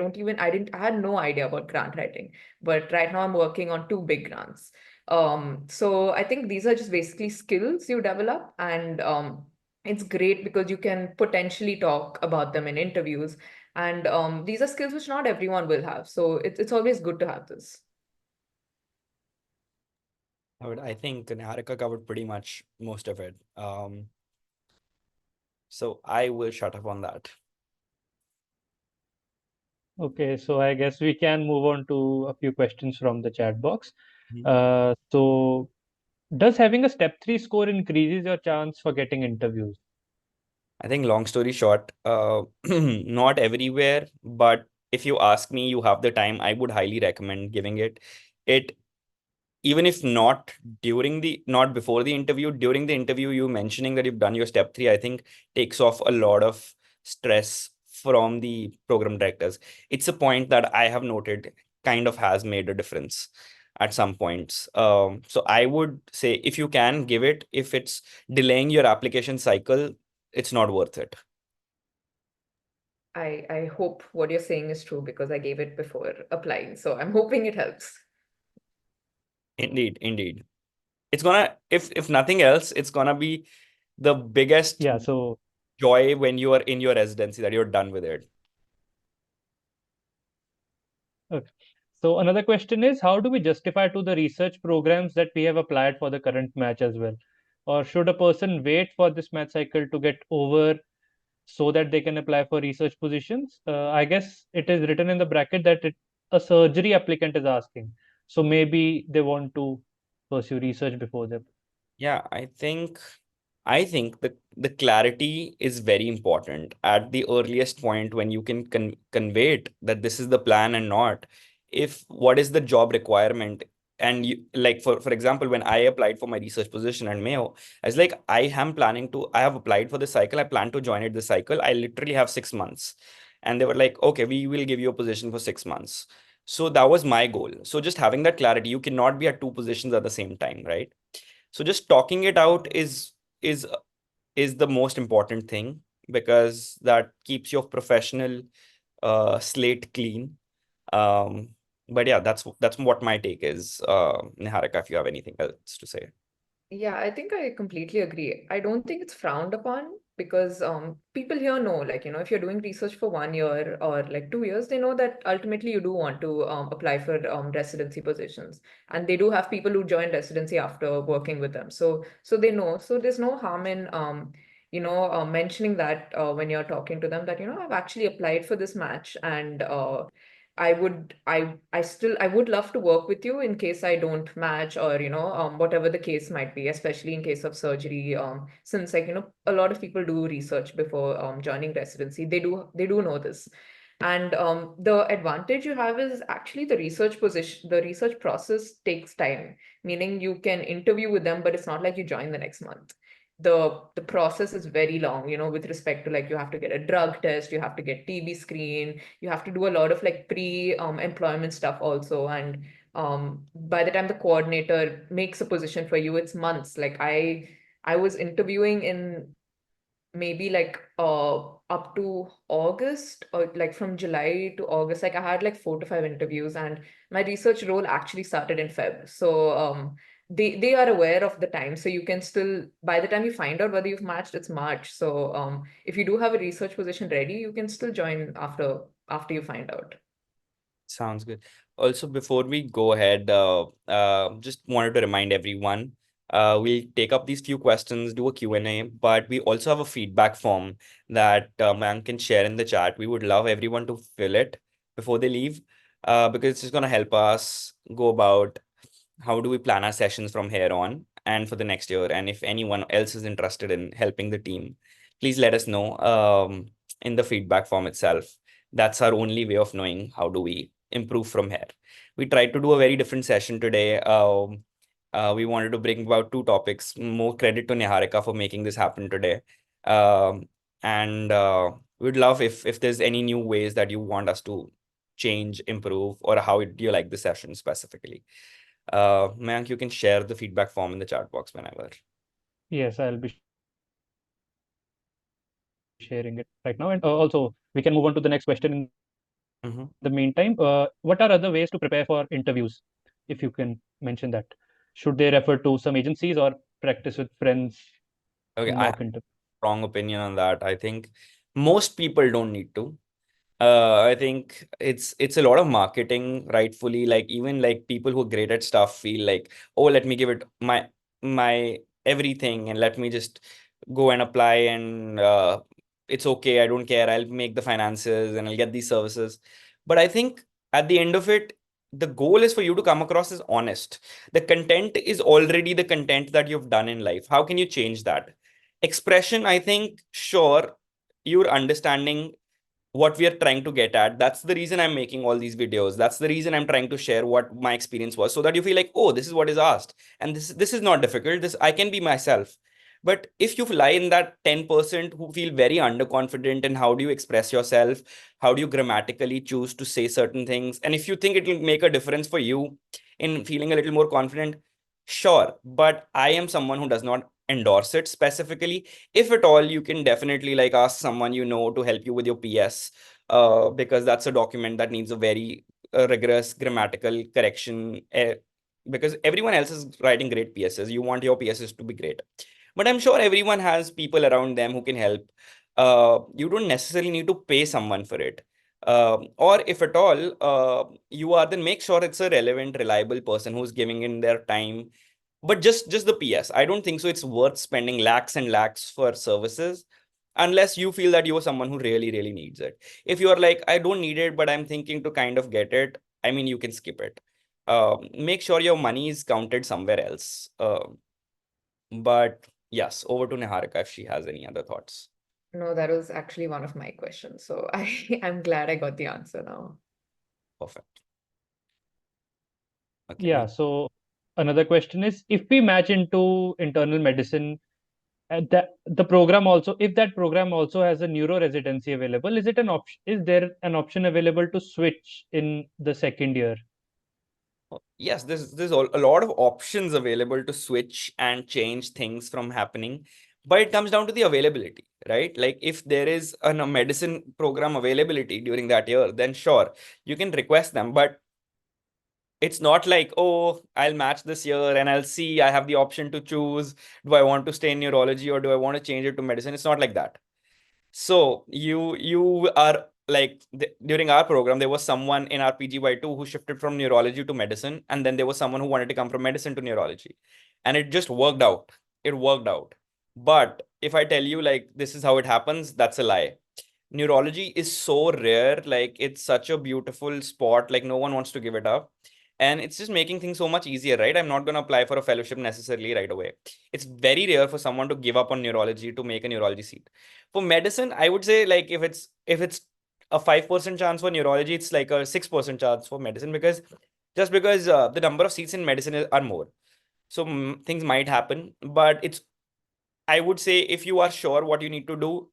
had no idea about grant writing, but right now I'm working on two big grants. So I think these are just basically skills you develop, and it's great because you can potentially talk about them in interviews. And these are skills which not everyone will have. So it's always good to have this. I think Niharika covered pretty much most of it. So I will shut up on that. Okay, so I guess we can move on to a few questions from the chat box. Mhm. So does having a step 3 score increases your chance for getting interviews? I think long story short, not everywhere, but if you ask me, you have the time, I would highly recommend giving it. It even if not before the interview, during the interview, you mentioning that you've done your step 3, I think takes off a lot of stress from the program directors. It's a point that I have noted kind of has made a difference at some points. So I would say if you can give it, if it's delaying your application cycle, it's not worth it. I hope what you're saying is true because I gave it before applying. So I'm hoping it helps. Indeed, indeed. It's gonna, if nothing else, it's gonna be the biggest Yeah, so joy when you are in your residency that you're done with it. okay. So another question is, how do we justify to the research programs that we have applied for the current match as well? Or should a person wait for this match cycle to get over so that they can apply for research positions? I guess it is written in the bracket that a surgery applicant is asking. So maybe they want to pursue research before them. Yeah, I think the clarity is very important at the earliest point when you can convey it that this is the plan and not if what is the job requirement. And you, like for example, when I applied for my research position at Mayo, I was like, I have applied for the cycle. I plan to join it this cycle. I literally have 6 months. And they were like, okay, we will give you a position for 6 months. So that was my goal. So just having that clarity, you cannot be at two positions at the same time, right? So just talking it out is is the most important thing because that keeps your professional slate clean. Um, but yeah, that's what my take is. Niharika, if you have anything else to say. Yeah, I think I completely agree. I don't think it's frowned upon because people here know, like, if you're doing research for 1 year or like 2 years, they know that ultimately you do want to apply for residency positions. And they do have people who join residency after working with them. So they know. So there's no harm in mentioning that when you're talking to them that, I've actually applied for this match and I would love to work with you in case I don't match or whatever the case might be, especially in case of surgery. Since like a lot of people do research before joining residency, they do know this, and the advantage you have is actually the research process takes time, meaning you can interview with them, but it's not like you join the next month. The process is very long, with respect to like you have to get a drug test, you have to get TB screen, you have to do a lot of like pre employment stuff also, and by the time the coordinator makes a position for you, it's months. Like I was interviewing in maybe like up to August, or like from July to August. Like I had like 4 to 5 interviews, and my research role actually started in Feb. So they are aware of the time. So you can still, by the time you find out whether you've matched, it's March. So if you do have a research position ready, you can still join after you find out. Sounds good. Also, before we go ahead, just wanted to remind everyone, we'll take up these few questions, do a Q&A, but we also have a feedback form that Mayank can share in the chat. We would love everyone to fill it before they leave, because it's just going to help us go about how do we plan our sessions from here on and for the next year. And if anyone else is interested in helping the team, please let us know in the feedback form itself. That's our only way of knowing how do we improve from here. We tried to do a very different session today. We wanted to bring about two topics. More credit to Niharika for making this happen today. And we'd love if there's any new ways that you want us to change, improve, or how do you like the session specifically. Mayank, you can share the feedback form in the chat box whenever. Yes, I'll be sharing it right now. And also, we can move on to the next question in the meantime. What are other ways to prepare for interviews? If you can mention that. Should they refer to some agencies or practice with friends in mock interview? Okay, I have a strong opinion on that. I think most people don't need to. I think it's a lot of marketing, rightfully. Like even like people who are great at stuff feel like, oh, let me give it my everything and let me just go and apply and it's okay, I don't care, I'll make the finances and I'll get these services. But I think at the end of it, the goal is for you to come across as honest. The content is already the content that you've done in life. How can you change that? Expression, I think, sure, you're understanding what we are trying to get at. That's the reason I'm making all these videos. That's the reason I'm trying to share what my experience was, so that you feel like, oh, this is what is asked. And this is not difficult. This I can be myself. But if you lie in that 10% who feel very underconfident in how do you express yourself, how do you grammatically choose to say certain things, and if you think it will make a difference for you in feeling a little more confident, sure. But I am someone who does not endorse it specifically. If at all, you can definitely like ask someone you know to help you with your PS, because that's a document that needs a very rigorous grammatical correction. Because everyone else is writing great PSs, you want your PSs to be great. But I'm sure everyone has people around them who can help. You don't necessarily need to pay someone for it. Or if at all, you are, then make sure it's a relevant, reliable person who's giving in their time. But just the PS, I don't think so it's worth spending lakhs and lakhs for services unless you feel that you are someone who really, really needs it. If you are like, I don't need it, but I'm thinking to kind of get it, I mean, you can skip it. Make sure your money is counted somewhere else. But yes, over to Niharika if she has any other thoughts. No, that was actually one of my questions. So I'm glad I got the answer now. Perfect. Okay. Yeah, so another question is, if we match into internal medicine, that the program also, if that program also has a neuro residency available, is it an option? Is there an option available to switch in the second year? Yes, there's a lot of options available to switch and change things from happening, but it comes down to the availability, right? Like if there is a medicine program availability during that year, then sure, you can request them. But it's not like, oh, I'll match this year and I'll see I have the option to choose. Do I want to stay in neurology or do I want to change it to medicine? It's not like that. So you are like during our program, there was someone in our PGY2 who shifted from neurology to medicine, and then there was someone who wanted to come from medicine to neurology, and it just worked out. It worked out. But if I tell you like this is how it happens, that's a lie. Neurology is so rare, like it's such a beautiful spot, like no one wants to give it up. And it's just making things so much easier, right? I'm not going to apply for a fellowship necessarily right away. It's very rare for someone to give up on neurology to make a neurology seat. For medicine, I would say like if it's a 5% chance for neurology, it's like a 6% chance for medicine, because just because the number of seats in medicine are more. So things might happen, but it's, I would say, if you are sure what you need to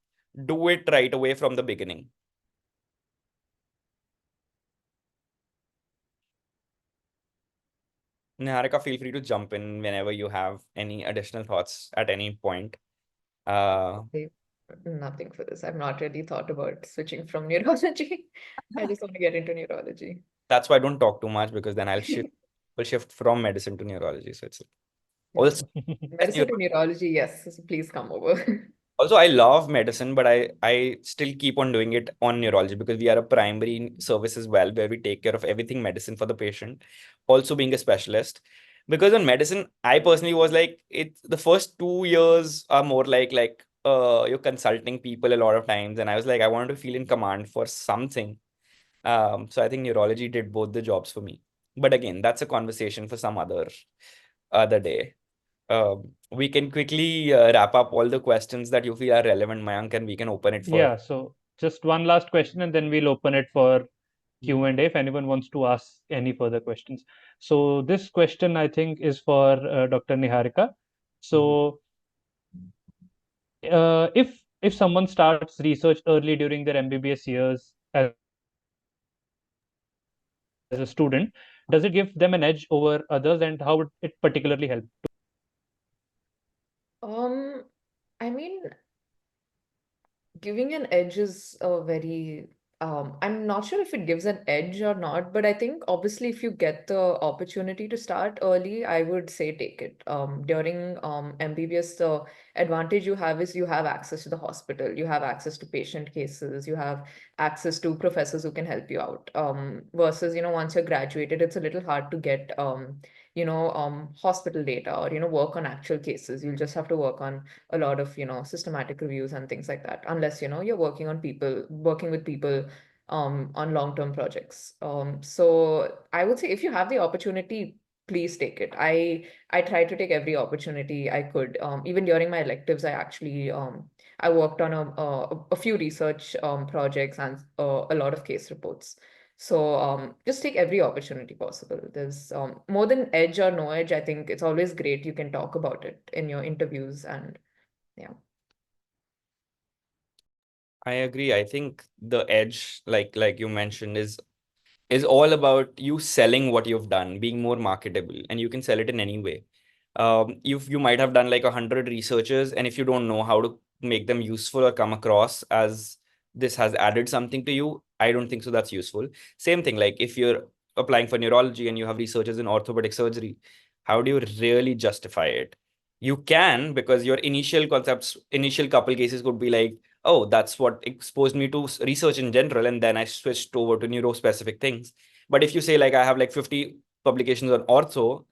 do it right away from the beginning. Niharika, feel free to jump in whenever you have any additional thoughts at any point. Uh, Okay, nothing for this. I've not really thought about switching from neurology. I just want to get into neurology. that's why I don't talk too much, because then will shift from medicine to neurology. So it's Yeah. also Medicine to neurology, yes. So please come over. also I love medicine, but I still keep on doing it on neurology because we are a primary service as well, where we take care of everything medicine for the patient, also being a specialist. Because on medicine, I personally was like, it the first 2 years are more like you're consulting people a lot of times, and I was like, I wanted to feel in command for something. So I think neurology did both the jobs for me. But again, that's a conversation for some other day. We can quickly wrap up all the questions that you feel are relevant, Mayank, and we can open it for. Yeah, so just one last question and then we'll open it for Q&A if anyone wants to ask any further questions. So this question I think is for Dr. Niharika. Mhm. So if someone starts research early during their MBBS years as a student, does it give them an edge over others, and how would it particularly help to them? Um, I mean, giving an edge is a very I'm not sure if it gives an edge or not, but I think obviously if you get the opportunity to start early, I would say take it. During MBBS, the advantage you have is you have access to the hospital, you have access to patient cases, you have access to professors who can help you out. Versus, once you're graduated, it's a little hard to get hospital data or, work on actual cases. You'll just have to work on a lot of, systematic reviews and things like that, unless, you're working with people on long-term projects. So I would say if you have the opportunity, please take it. I tried to take every opportunity I could. Even during my electives, I worked on a few research projects and a lot of case reports. So just take every opportunity possible. There's more than edge or no edge. I think it's always great. You can talk about it in your interviews, and yeah. I agree. I think the edge, like you mentioned, is all about you selling what you've done, being more marketable, and you can sell it in any way. You might have done like 100 researchers, and if you don't know how to make them useful or come across as this has added something to you, I don't think so that's useful. Same thing, like if you're applying for neurology and you have researchers in orthopedic surgery, how do you really justify it? You can, because your initial concepts, initial couple cases could be like, oh, that's what exposed me to research in general, and then I switched over to neuro-specific things. But if you say like I have like 50 publications on ortho,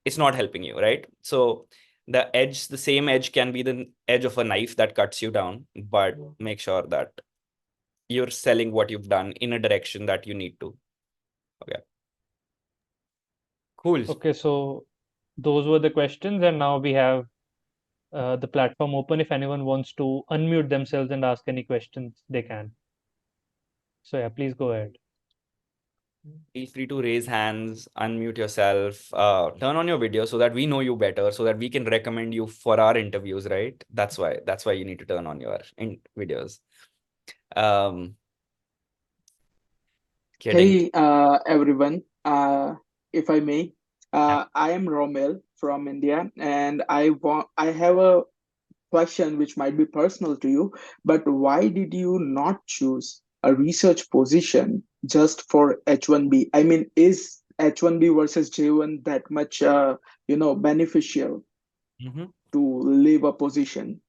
it's not helping you, right? So the same edge can be the edge of a knife that cuts you down, but make sure that you're selling what you've done in a direction that you need to. Okay, cool. Okay, so those were the questions, and now we have the platform open. If anyone wants to unmute themselves and ask any questions, they can. So yeah, please go ahead. Feel free to raise hands, unmute yourself, turn on your video so that we know you better, so that we can recommend you for our interviews, right? That's why you need to turn on your videos. Um, Kidding. Hey, everyone. If I may, I am Romel from India, and I have a question which might be personal to you, but why did you not choose a research position just for H1B? I mean, is H1B versus J1 that much, beneficial Mhm. to leave a position?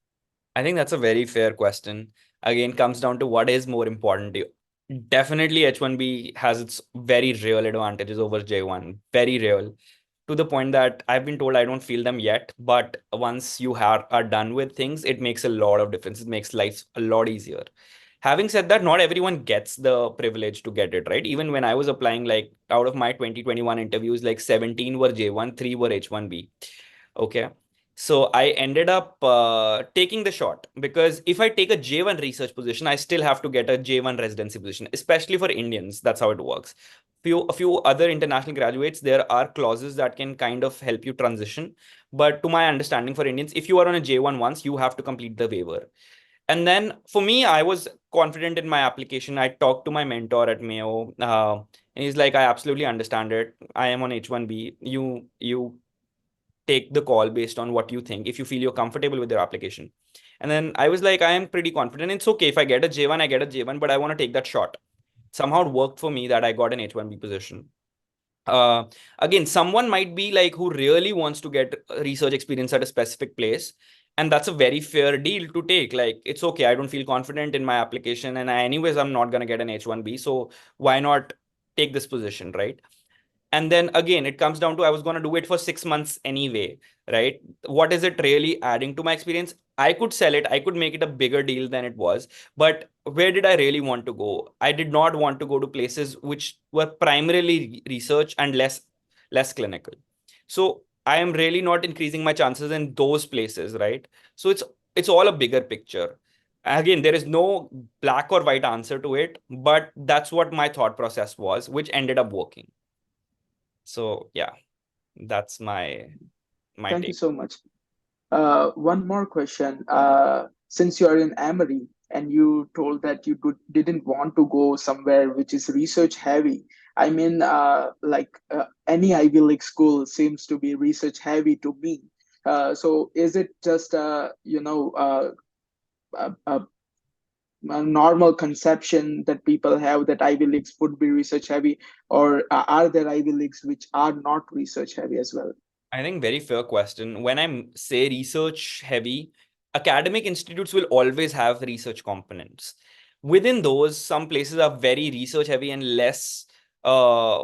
I think that's a very fair question. Again, comes down to what is more important to you. Definitely H1B has its very real advantages over J1. Very real. To the point that I've been told I don't feel them yet, but once you are done with things, it makes a lot of difference. It makes life a lot easier. Having said that, not everyone gets the privilege to get it, right? Even when I was applying, like out of my 2021 interviews, like 17 were J1, 3 were H1B. Okay. So I ended up taking the shot, because if I take a J1 research position, I still have to get a J1 residency position, especially for Indians. That's how it works. A few other international graduates, there are clauses that can kind of help you transition. But to my understanding, for Indians, if you are on a J1 once, you have to complete the waiver. And then for me, I was confident in my application. I talked to my mentor at Mayo, and he's like, I absolutely understand it. I am on H1B. You take the call based on what you think, if you feel you're comfortable with your application. And then I was like, I am pretty confident. It's okay if I get a J1, I get a J1, but I want to take that shot. Somehow it worked for me that I got an H1B position. uh Again, someone might be like who really wants to get research experience at a specific place, and that's a very fair deal to take. Like, it's okay, I don't feel confident in my application, and anyways I'm not going to get an H1B, so why not take this position, right? And then again, it comes down to, I was going to do it for 6 months anyway, right? What is it really adding to my experience? I could sell it, I could make it a bigger deal than it was, but where did I really want to go? I did not want to go to places which were primarily research and less clinical. So I am really not increasing my chances in those places, right? So it's all a bigger picture. Again, there is no black or white answer to it, but that's what my thought process was, which ended up working. So yeah, that's my Thank you take. so much. One more question. Since you are in Emory and you told that you didn't want to go somewhere which is research heavy, I mean, any Ivy League school seems to be research heavy to me. So is it just a normal conception that people have that Ivy Leagues would be research heavy, or are there Ivy Leagues which are not research heavy as well? I think very fair question. When I say research heavy, academic institutes will always have research components. Within those, some places are very research heavy and less uh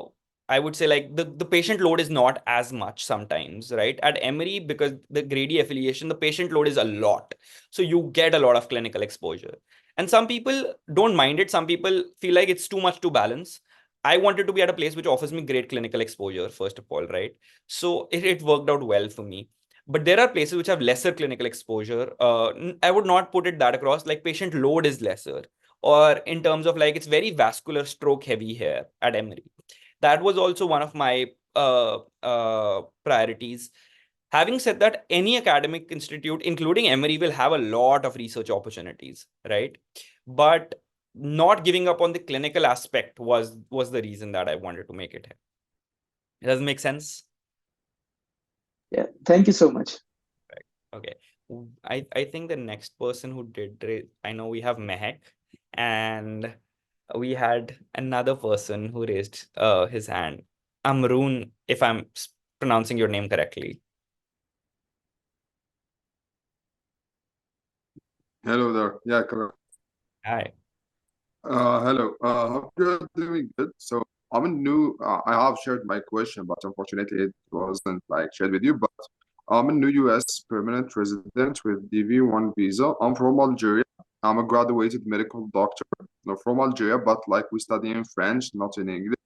I would say like the patient load is not as much sometimes, right? At Emory, because the Grady affiliation, the patient load is a lot. So you get a lot of clinical exposure. And some people don't mind it. Some people feel like it's too much to balance. I wanted to be at a place which offers me great clinical exposure, first of all, right? So it worked out well for me. But there are places which have lesser clinical exposure. I would not put it that across, like patient load is lesser, or in terms of like it's very vascular stroke heavy here at Emory. That was also one of my priorities. Having said that, any academic institute, including Emory, will have a lot of research opportunities, right? But not giving up on the clinical aspect was the reason that I wanted to make it. It doesn't make sense. Yeah, thank you so much. Okay. I think the next person who I know we have Mehak, and we had another person who raised his hand. Amroon, if I'm pronouncing your name correctly. Hello there. Yeah, correct. Hi. Hello. Hope you're doing good. So I'm a new. I have shared my question, but unfortunately it wasn't like shared with you. But I'm a new U.S. permanent resident with DV1 visa. I'm from Algeria. I'm a graduated medical doctor. No, from Algeria, but like we study in French, not in English.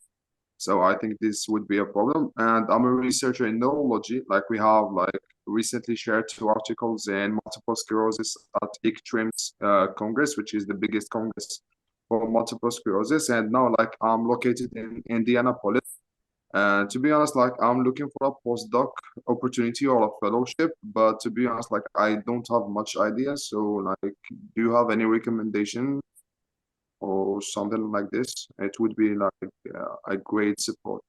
So I think this would be a problem. And I'm a researcher in neurology. Like we have like recently shared two articles in multiple sclerosis at ICTRIMS Congress, which is the biggest congress for multiple sclerosis. And now like I'm located in Indianapolis. And to be honest, like I'm looking for a postdoc opportunity or a fellowship, but to be honest, like I don't have much idea. So like, do you have any recommendation or something like this? It would be like a great support.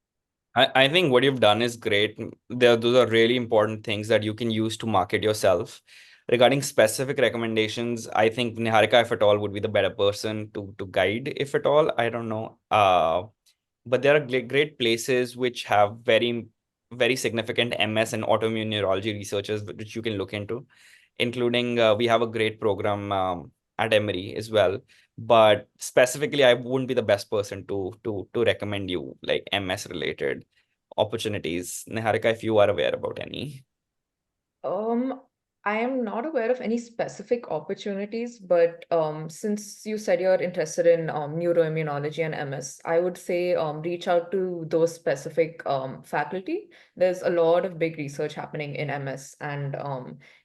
I think what you've done is great. Those are really important things that you can use to market yourself. Regarding specific recommendations, I think Niharika, if at all, would be the better person to guide, if at all. I don't know. But there are great places which have very significant MS and autoimmune neurology researchers which you can look into, including we have a great program at Emory as well. But specifically, I wouldn't be the best person to recommend you like MS related opportunities. Niharika, if you are aware about any. Um, I am not aware of any specific opportunities, but since you said you're interested in neuroimmunology and MS, I would say reach out to those specific faculty. There's a lot of big research happening in MS and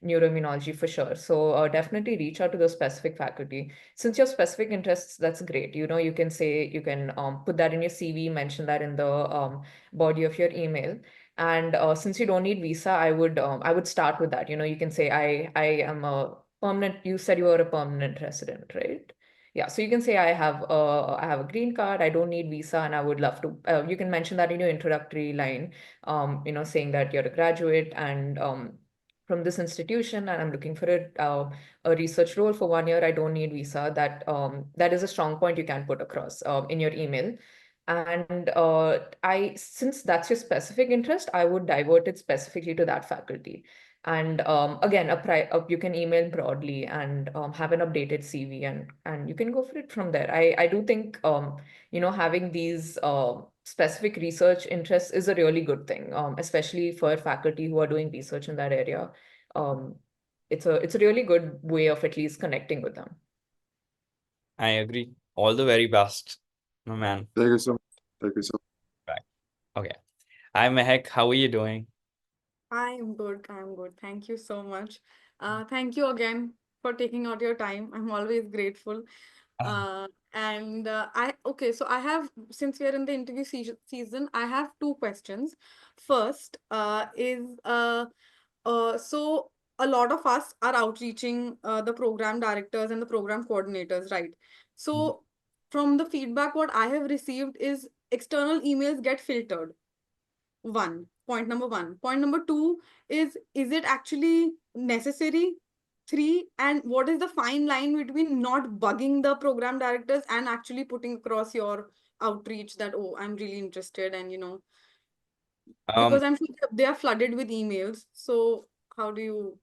neuroimmunology for sure. So definitely reach out to those specific faculty. Since your specific interests, that's great. You know, you can say, you can put that in your CV, mention that in the body of your email. And since you don't need visa, I would start with that. You know, you can say I am a permanent. You said you are a permanent resident, right? Yeah. So you can say I have a green card. I don't need visa, and I would love to. You can mention that in your introductory line. You know, saying that you're a graduate and from this institution, and I'm looking for a research role for 1 year. I don't need visa. That is a strong point you can put across in your email. And since that's your specific interest, I would divert it specifically to that faculty. And again, you can email broadly and have an updated CV, and you can go for it from there. I do think you know, having these specific research interests is a really good thing, especially for faculty who are doing research in that area. Um, it's a really good way of at least connecting with them. I agree. All the very best, my man. Thank you so much. Thank you so Right. Okay. Hi, Mehak. How are you doing? I am good. I'm good. Thank you so much. Thank you again for taking out your time. I'm always grateful. And okay, so I have, since we are in the interview season, I have two questions. First, so a lot of us are outreaching the program directors and the program coordinators, right? So from the feedback, what I have received is external emails get filtered. Point number one. Point number two is it actually necessary? Three, and what is the fine line between not bugging the program directors and actually putting across your outreach that, oh, I'm really interested, and Um, because I'm sure they are flooded with emails. So how do you?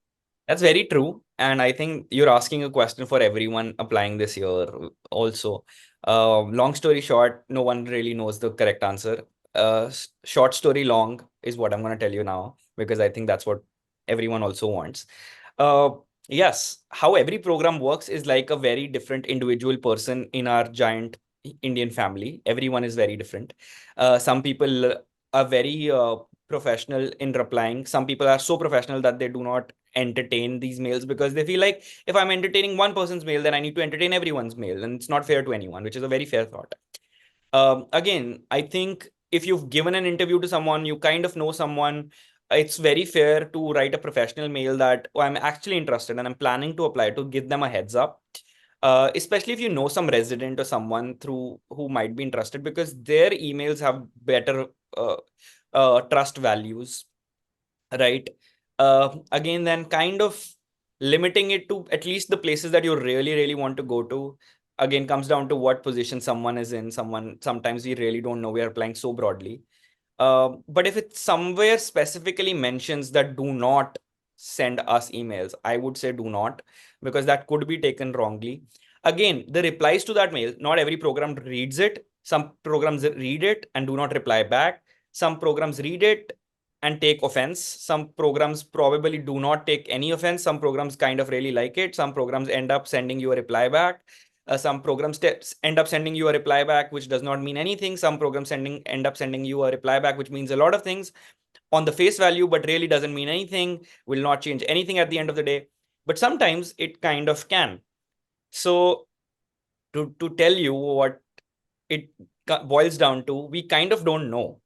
That's very true. And I think you're asking a question for everyone applying this year also. Long story short, no one really knows the correct answer. Short story long is what I'm going to tell you now, because I think that's what everyone also wants. Uh, yes, how every program works is like a very different individual person in our giant Indian family. Everyone is very different. Some people are very professional in replying. Some people are so professional that they do not entertain these mails because they feel like if I'm entertaining one person's mail, then I need to entertain everyone's mail, and it's not fair to anyone, which is a very fair thought. Again, I think if you've given an interview to someone, you kind of know someone, it's very fair to write a professional mail that, oh, I'm actually interested and I'm planning to apply, to give them a heads up. Especially if you know some resident or someone through who might be interested, because their emails have better trust values, right? Again, then kind of limiting it to at least the places that you really, really want to go to. Again, comes down to what position someone is in. Sometimes we really don't know. We are applying so broadly. But if it somewhere specifically mentions that do not send us emails, I would say do not, because that could be taken wrongly. Again, the replies to that mail, not every program reads it. Some programs read it and do not reply back. Some programs read it and take offense. Some programs probably do not take any offense. Some programs kind of really like it. Some programs end up sending you a reply back. Some programs end up sending you a reply back, which does not mean anything. Some programs end up sending you a reply back, which means a lot of things on the face value, but really doesn't mean anything, will not change anything at the end of the day. But sometimes it kind of can. So to tell you what it boils down to, we kind of don't know.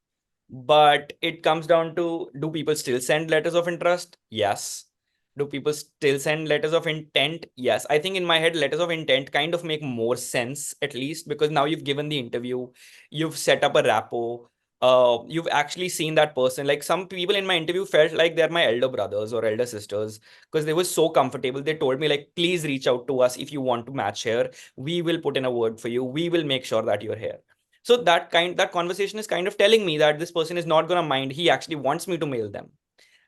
But it comes down to, do people still send letters of interest? Yes. Do people still send letters of intent? Yes. I think in my head, letters of intent kind of make more sense, at least, because now you've given the interview, you've set up a rapport, you've actually seen that person. Like some people in my interview felt like they're my elder brothers or elder sisters because they were so comfortable. They told me, like, please reach out to us if you want to match here. We will put in a word for you. We will make sure that you're here. So that conversation is kind of telling me that this person is not going to mind. He actually wants me to mail them,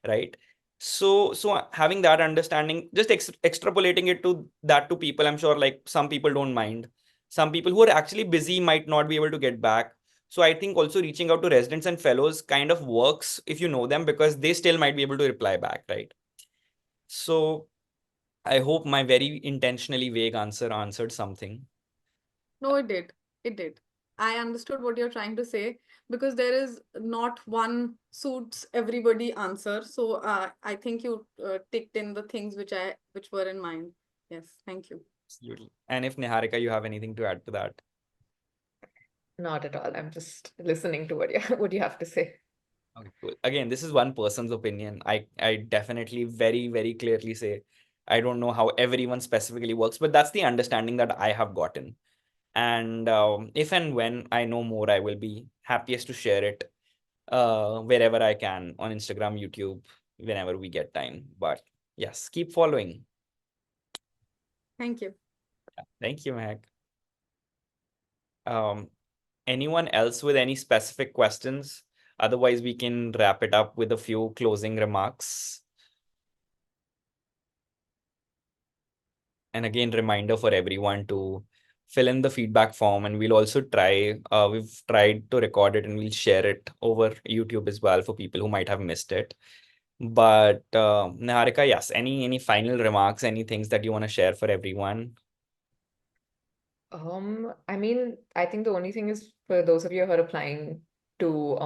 right? So having that understanding, just extrapolating it to that to people, I'm sure like some people don't mind. Some people who are actually busy might not be able to get back. So I think also reaching out to residents and fellows kind of works if you know them, because they still might be able to reply back, right? So I hope my very intentionally vague answer answered something. No, it did. It did. I understood what you're trying to say because there is not one suits everybody answer. So I think you ticked in the things which were in mind. Yes, thank you. Absolutely. And if Niharika, you have anything to add to that? Not at all. I'm just listening to what you what you have to say. Okay, cool. Again, this is one person's opinion. I definitely very, very clearly say I don't know how everyone specifically works, but that's the understanding that I have gotten. And if and when I know more, I will be happiest to share it wherever I can, on Instagram, YouTube, whenever we get time. But yes, keep following. Thank you. Thank you, Meg. Anyone else with any specific questions? Otherwise, we can wrap it up with a few closing remarks. And again, reminder for everyone to fill in the feedback form, and we'll also we've tried to record it and we'll share it over YouTube as well for people who might have missed it. But Niharika, yes, any final remarks, any things that you want to share for everyone? I mean, I think the only thing is for those of you who are applying to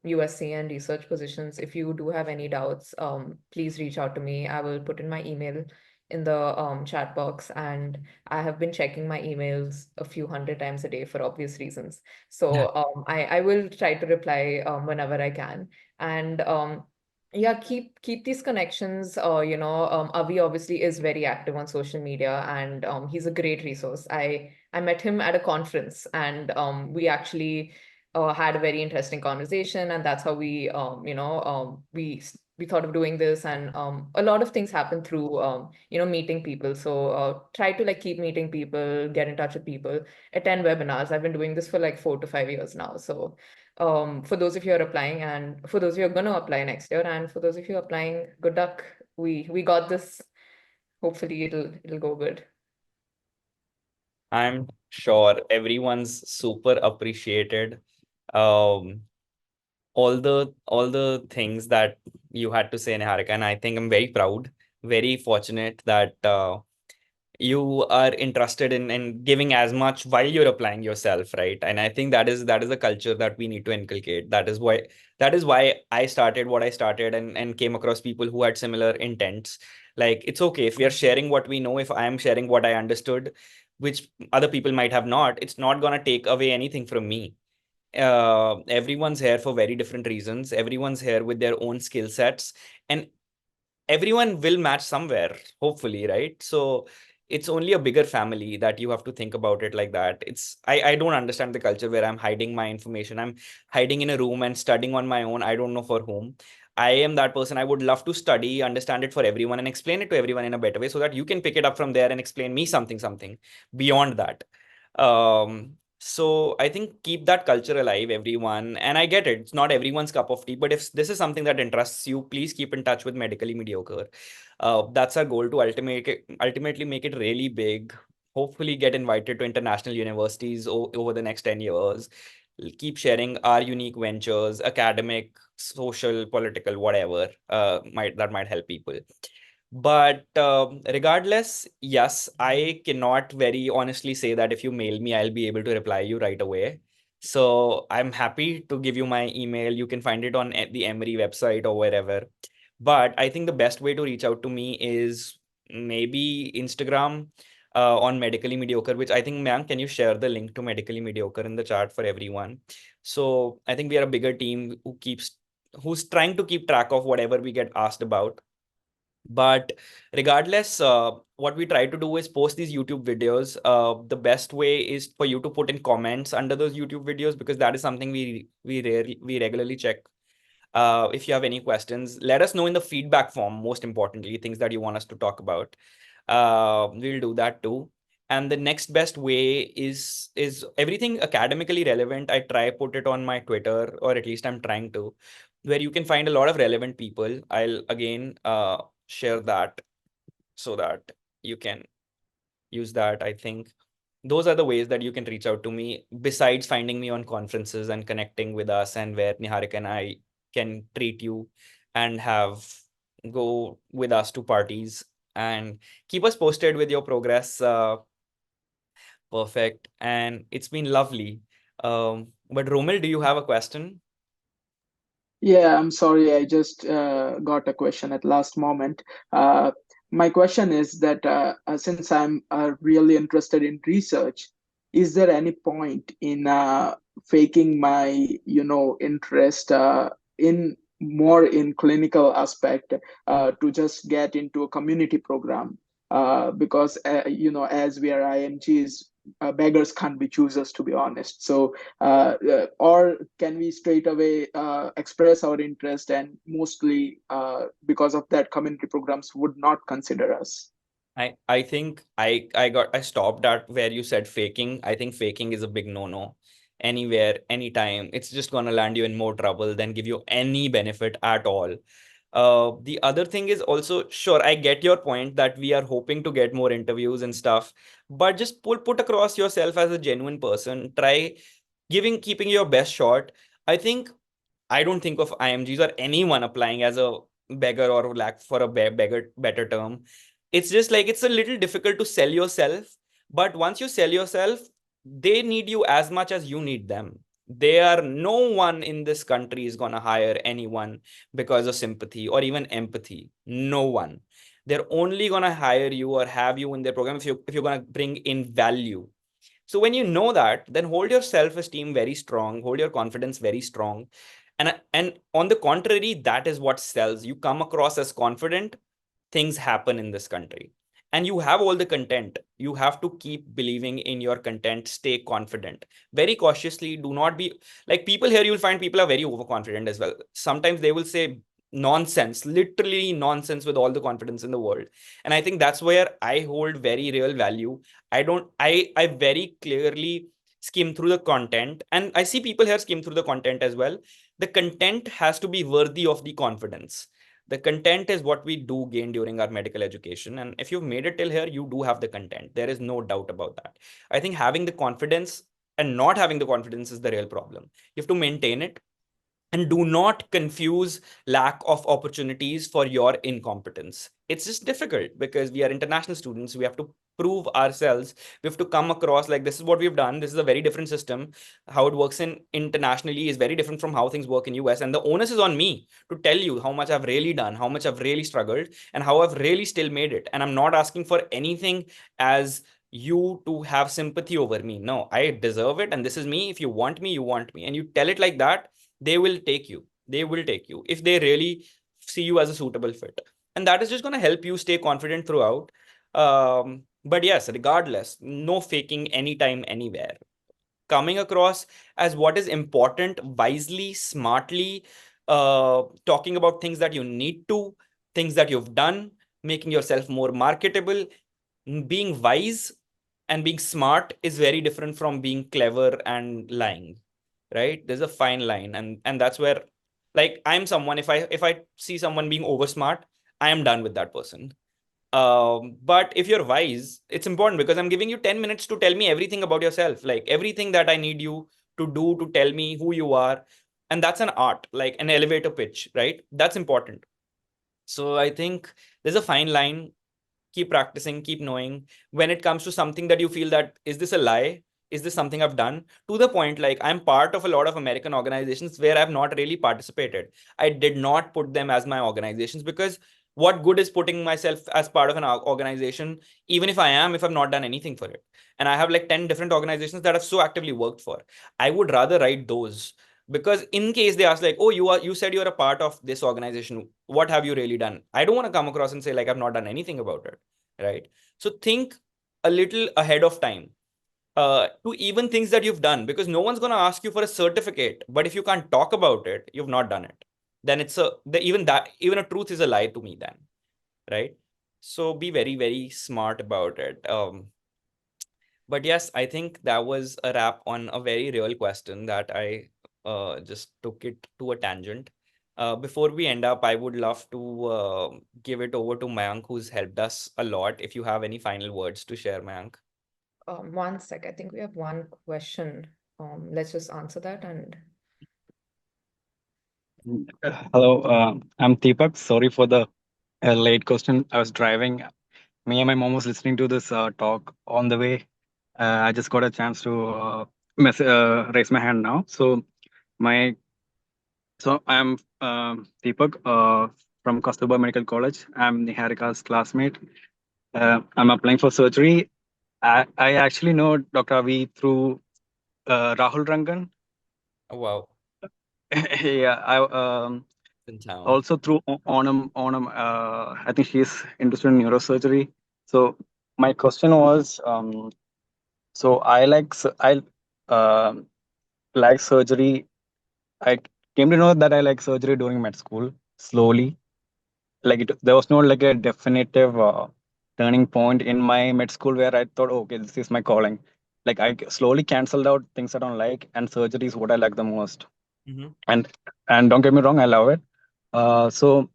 USC and research positions, if you do have any doubts, please reach out to me. I will put in my email in the chat box, and I have been checking my emails a few hundred times a day for obvious reasons. So I will try to reply whenever I can. And yeah, keep these connections. Avi obviously is very active on social media, and he's a great resource. I met him at a conference, and we actually had a very interesting conversation, and that's how we thought of doing this, and a lot of things happen through meeting people. So try to like keep meeting people, get in touch with people, attend webinars. I've been doing this for like 4 to 5 years now. So for those of you who are applying, and for those of you who are going to apply next year, and for those of you applying, good luck. We got this. Hopefully it'll go good. I'm sure everyone's super appreciated. Um, all the things that you had to say, Niharika, and I think I'm very proud, very fortunate that you are interested in giving as much while you're applying yourself, right? And I think that is a culture that we need to inculcate. That is why I started what I started, and came across people who had similar intents. Like, it's okay if we are sharing what we know, if I am sharing what I understood, which other people might have not, it's not gonna take away anything from me. Everyone's here for very different reasons. Everyone's here with their own skill sets, and everyone will match somewhere, hopefully, right? So it's only a bigger family that you have to think about it like that. I don't understand the culture where I'm hiding my information. I'm hiding in a room and studying on my own. I don't know for whom. I am that person. I would love to study, understand it for everyone, and explain it to everyone in a better way so that you can pick it up from there and explain me something beyond that. So I think keep that culture alive, everyone. And I get it, it's not everyone's cup of tea, but if this is something that interests you, please keep in touch with Medically Mediocre. That's our goal, to ultimately make it really big. Hopefully, get invited to international universities over the next 10 years. Keep sharing our unique ventures, academic, social, political, whatever, might help people. But regardless, yes, I cannot very honestly say that if you mail me, I'll be able to reply you right away. So I'm happy to give you my email. You can find it on the Emory website or wherever. But I think the best way to reach out to me is maybe Instagram, on Medically Mediocre, which I think, ma'am, can you share the link to Medically Mediocre in the chat for everyone? So I think we are a bigger team who's trying to keep track of whatever we get asked about. But regardless, what we try to do is post these YouTube videos. The best way is for you to put in comments under those YouTube videos, because that is something we regularly check. If you have any questions, let us know in the feedback form. Most importantly, things that you want us to talk about, we'll do that too. And the next best way is everything academically relevant. I try put it on my Twitter, or at least I'm trying to, where you can find a lot of relevant people. I'll again share that so that you can use that. I think those are the ways that you can reach out to me, besides finding me on conferences and connecting with us, and where Niharika and I can treat you and have go with us to parties and keep us posted with your progress. Perfect. And it's been lovely. But Romil, do you have a question? Yeah, I'm sorry, I just got a question at last moment. Uh, my question is that since I'm really interested in research, is there any point in faking my, interest in more in clinical aspect to just get into a community program? Because as we are IMGs, beggars can't be choosers, to be honest. So or can we straight away express our interest, and mostly because of that community programs would not consider us? I think I stopped at where you said faking. I think faking is a big no-no. Anywhere, anytime. It's just gonna land you in more trouble than give you any benefit at all. The other thing is also, sure, I get your point that we are hoping to get more interviews and stuff, but just put across yourself as a genuine person. Try keeping your best shot. I think I don't think of IMGs or anyone applying as a beggar, or lack for a beggar better term. It's just like it's a little difficult to sell yourself, but once you sell yourself, they need you as much as you need them. No one in this country is gonna hire anyone because of sympathy or even empathy. No one. They're only gonna hire you or have you in their program if you're gonna bring in value. So when you know that, then hold your self-esteem very strong, hold your confidence very strong. And on the contrary, that is what sells. You come across as confident, things happen in this country. And you have all the content. You have to keep believing in your content, stay confident. Very cautiously, do not be like people here. You'll find people are very overconfident as well. Sometimes they will say nonsense, literally nonsense, with all the confidence in the world. And I think that's where I hold very real value. I very clearly skim through the content, and I see people here skim through the content as well. The content has to be worthy of the confidence. The content is what we do gain during our medical education, and if you've made it till here, you do have the content. There is no doubt about that. I think having the confidence and not having the confidence is the real problem. You have to maintain it. And do not confuse lack of opportunities for your incompetence. It's just difficult because we are international students. We have to prove ourselves. We have to come across like this is what we've done. This is a very different system. How it works in internationally is very different from how things work in US. And the onus is on me to tell you how much I've really done, how much I've really struggled, and how I've really still made it. And I'm not asking for anything as you to have sympathy over me. No, I deserve it. And this is me. If you want me, you want me. And you tell it like that, they will take you. They will take you if they really see you as a suitable fit. And that is just going to help you stay confident throughout. But yes, regardless, no faking anytime, anywhere. Coming across as what is important, wisely, smartly, talking about things that you need to, things that you've done, making yourself more marketable. Being wise and being smart is very different from being clever and lying, right? There's a fine line, and that's where, like, I'm someone, if I see someone being over smart, I am done with that person. But if you're wise, it's important because I'm giving you 10 minutes to tell me everything about yourself, like everything that I need you to do to tell me who you are. And that's an art, like an elevator pitch, right? That's important. So I think there's a fine line. Keep practicing, keep knowing. When it comes to something that you feel that, is this a lie? Is this something I've done? To the point, like, I'm part of a lot of American organizations where I've not really participated. I did not put them as my organizations because what good is putting myself as part of an organization, even if I am, if I've not done anything for it? And I have like 10 different organizations that I've so actively worked for. I would rather write those, because in case they ask like, oh, you said you're a part of this organization, what have you really done? I don't want to come across and say like I've not done anything about it, right? So think a little ahead of time, to even things that you've done, because no one's going to ask you for a certificate, but if you can't talk about it, you've not done it. Then even a truth is a lie to me then, right? So be very, very smart about it. But yes, I think that was a wrap on a very real question that I just took it to a tangent. Before we end up, I would love to give it over to Mayank, who's helped us a lot. If you have any final words to share, Mayank. One sec, I think we have one question. Let's just answer that and Hello, I'm Deepak. Sorry for the late question. I was driving. Me and my mom was listening to this talk on the way. I just got a chance to raise my hand now. My I'm Deepak from Kasturba Medical College. I'm Niharika's classmate. I'm applying for surgery. I actually know Dr. Avi through Rahul Rangan. Oh, wow. Yeah, In town. also through Onam, I think she's interested in neurosurgery. So my question was, so I like surgery. I came to know that I like surgery during med school. Slowly, there was no like a definitive turning point in my med school where I thought, okay, this is my calling. Like slowly canceled out things I don't like, and surgery is what I like the most. Mm-hmm. And don't get me wrong, I love it. So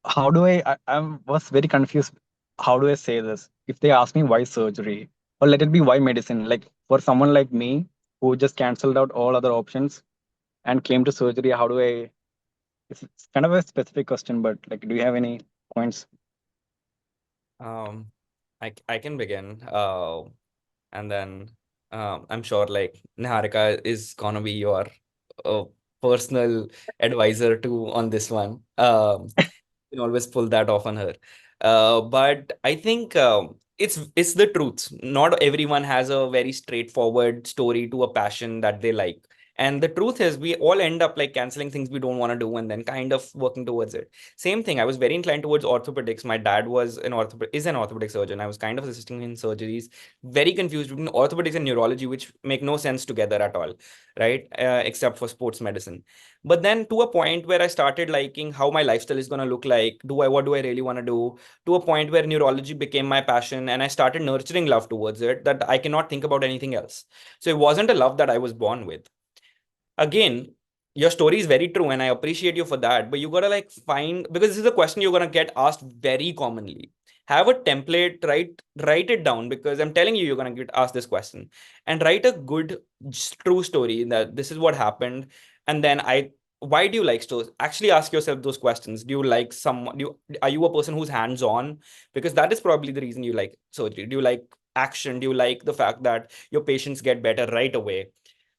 how do I was very confused. How do I say this? If they ask me why surgery, or let it be why medicine, like for someone like me who just canceled out all other options and came to surgery, how do I? It's kind of a specific question, but like, do you have any points? I can begin. And then I'm sure like Niharika is gonna be your uh, personal advisor too on this one. You can always pull that off on her. But I think it's the truth. Not everyone has a very straightforward story to a passion that they like. And the truth is, we all end up like canceling things we don't want to do and then kind of working towards it. Same thing. I was very inclined towards orthopedics. My dad was is an orthopedic surgeon. I was kind of assisting in surgeries. Very confused between orthopedics and neurology, which make no sense together at all, right? Except for sports medicine. But then to a point where I started liking how my lifestyle is going to look like. What do I really want to do? To a point where neurology became my passion and I started nurturing love towards it that I cannot think about anything else. So it wasn't a love that I was born with. Again, your story is very true and I appreciate you for that, but you gotta like find, because this is a question you're gonna get asked very commonly. Have a template, write it down, because I'm telling you, you're gonna get asked this question, and write a good true story that this is what happened. And then I why do you like stores? Actually ask yourself those questions. Do you like someone? Are you a person who's hands-on? Because that is probably the reason you like surgery. Do you like action? Do you like the fact that your patients get better right away?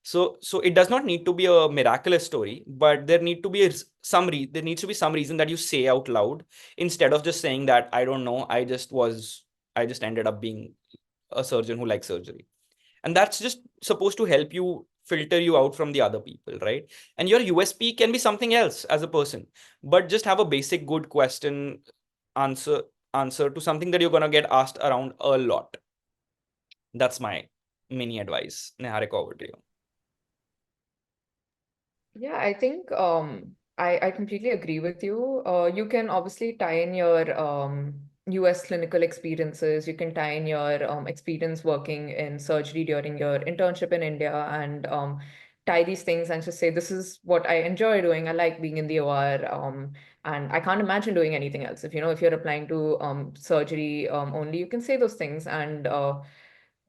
So it does not need to be a miraculous story, but there needs to be some reason that you say out loud instead of just saying that I don't know, I just ended up being a surgeon who likes surgery. And that's just supposed to help you filter you out from the other people, right? And your USP can be something else as a person, but just have a basic good question answer answer to something that you're going to get asked around a lot. That's my mini advice. Niharika, over to you. Yeah, I think I completely agree with you. You can obviously tie in your US clinical experiences. You can tie in your experience working in surgery during your internship in India and tie these things and just say, this is what I enjoy doing. I like being in the OR, and I can't imagine doing anything else. If you're applying to surgery only, you can say those things, and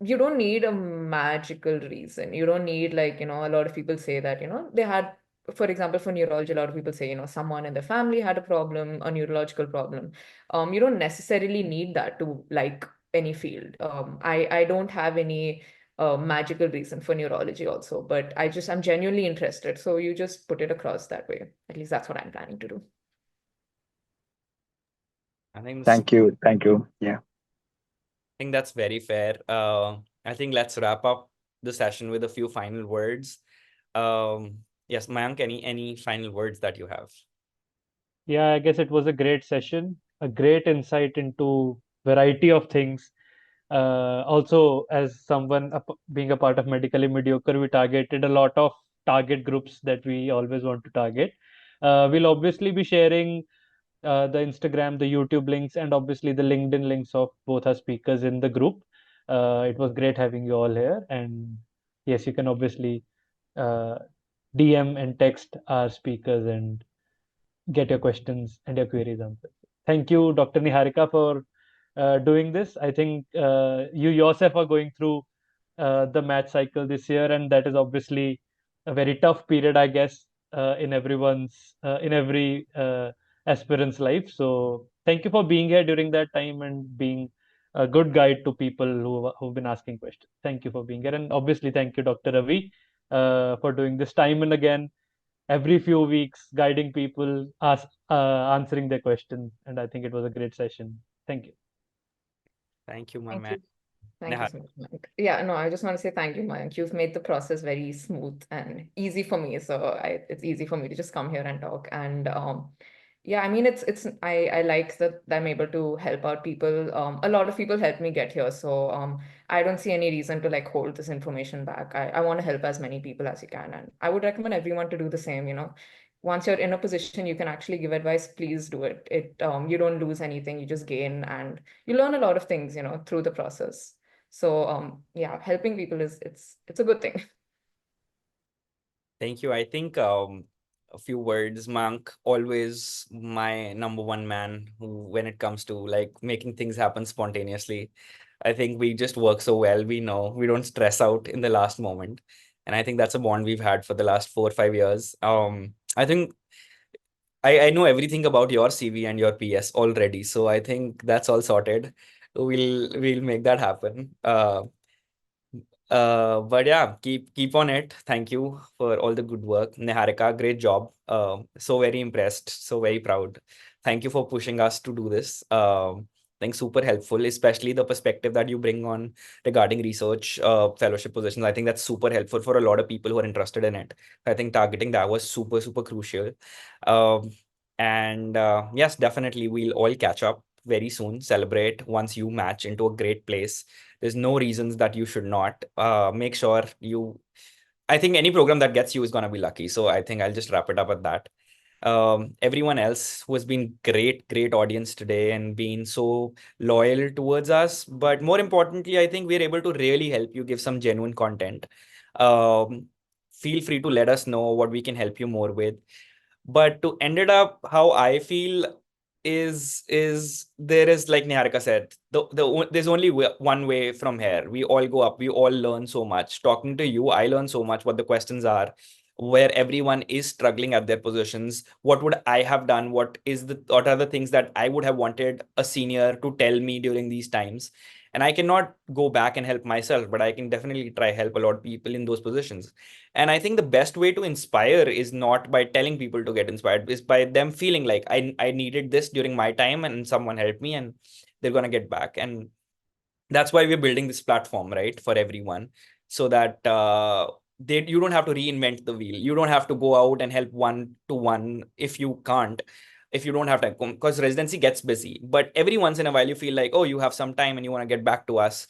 you don't need a magical reason. You don't need, like, a lot of people say that, they had, for example, for neurology, a lot of people say, someone in the family had a problem, a neurological problem. You don't necessarily need that to like any field. I don't have any magical reason for neurology also, but I'm genuinely interested. So you just put it across that way. At least that's what I'm planning to do. I think Thank you. Thank you. Yeah. I think that's very fair. I think let's wrap up the session with a few final words. Yes, Mayank, any final words that you have? Yeah, I guess it was a great session, a great insight into variety of things. Also, as someone being a part of Medically Mediocre, we targeted a lot of target groups that we always want to target. We'll obviously be sharing the Instagram, the YouTube links, and obviously the LinkedIn links of both our speakers in the group. It was great having you all here. And yes, you can obviously uh, DM and text our speakers and get your questions and your queries answered. Thank you, Dr. Niharika, for doing this. I think you yourself are going through the match cycle this year, and that is obviously a very tough period, I guess, in every aspirant's life. So thank you for being here during that time and being a good guide to people who've been asking questions. Thank you for being here, and obviously thank you, Dr. Ravi, for doing this time and again every few weeks, guiding people, answering their questions. And I think it was a great session. Thank you. Thank you, my Thank man. you. Thank you Nihar, so much, Mayank. Yeah, no, I just want to say thank you, Mayank. You've made the process very smooth and easy for me. So it's easy for me to just come here and talk. And yeah, I mean, I like that I'm able to help out people. A lot of people helped me get here. So I don't see any reason to like hold this information back. I want to help as many people as you can. And I would recommend everyone to do the same, Once you're in a position you can actually give advice, please do it. You don't lose anything, you just gain, and you learn a lot of things, through the process. So yeah, helping people it's a good thing. thank you. I think a few words. Mayank, always my number one man who, when it comes to like making things happen spontaneously. I think we just work so well. We know we don't stress out in the last moment. And I think that's a bond we've had for the last 4 or 5 years. I think I know everything about your CV and your PS already. So I think that's all sorted. We'll make that happen. But yeah, keep on it. Thank you for all the good work. Niharika, great job. So very impressed, so very proud. Thank you for pushing us to do this. I think super helpful, especially the perspective that you bring on regarding research fellowship positions. I think that's super helpful for a lot of people who are interested in it. I think targeting that was super crucial. Um, and yes, definitely we'll all catch up very soon. Celebrate once you match into a great place. There's no reasons that you should not. Make sure you. I think any program that gets you is gonna be lucky. So I think I'll just wrap it up at that. Everyone else who has been great audience today and been so loyal towards us. But more importantly, I think we're able to really help you give some genuine content. Um, Feel free to let us know what we can help you more with. But to end it up, how I feel is there is, like Niharika said, there's only one way from here. We all go up, we all learn so much. Talking to you, I learn so much what the questions are, where everyone is struggling at their positions. What would I have done? What are the things that I would have wanted a senior to tell me during these times? And I cannot go back and help myself, but I can definitely try help a lot of people in those positions. And I think the best way to inspire is not by telling people to get inspired, is by them feeling like I needed this during my time and someone helped me and they're going to get back. And that's why we're building this platform, right, for everyone, so that you don't have to reinvent the wheel. You don't have to go out and help one to one if you can't, if you don't have time, because residency gets busy. But every once in a while, you feel like, oh, you have some time and you want to get back to us.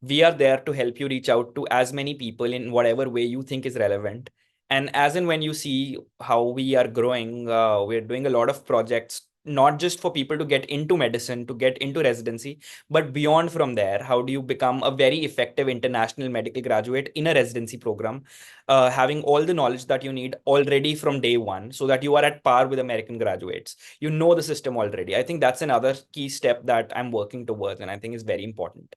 We are there to help you reach out to as many people in whatever way you think is relevant. And as in when you see how we are growing, we're doing a lot of projects, not just for people to get into medicine, to get into residency, but beyond from there. How do you become a very effective international medical graduate in a residency program, having all the knowledge that you need already from day one, so that you are at par with American graduates? You know the system already. I think that's another key step that I'm working towards, and I think is very important.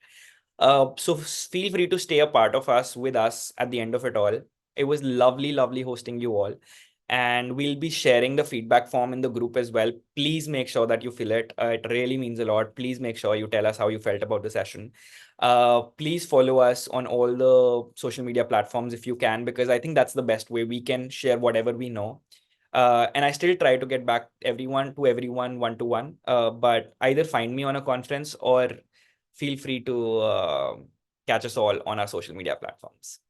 So feel free to stay a part of us with us at the end of it all. It was lovely, lovely hosting you all. And we'll be sharing the feedback form in the group as well. Please make sure that you fill it. It really means a lot. Please make sure you tell us how you felt about the session. Please follow us on all the social media platforms if you can, because I think that's the best way we can share whatever we know. And I still try to get back everyone one to one. But either find me on a conference or feel free to catch us all on our social media platforms.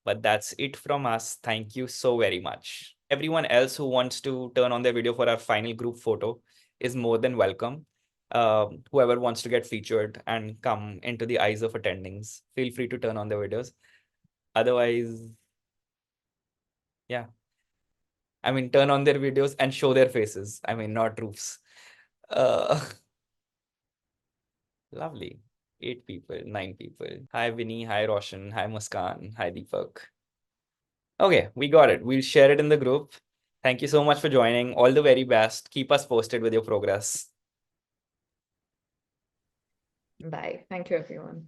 But that's it from us. Thank you so very much. Everyone else who wants to turn on their video for our final group photo is more than welcome. Whoever wants to get featured and come into the eyes of attendings, feel free to turn on their videos. Otherwise, yeah, I mean, turn on their videos and show their faces. I mean, not roofs. Uh, Lovely. 8 people, 9 people. Hi, Vinny. Hi, Roshan. Hi, Muskan. Hi, Deepak. Okay, we got it. We'll share it in the group. Thank you so much for joining. All the very best. Keep us posted with your progress. Bye. Thank you, everyone.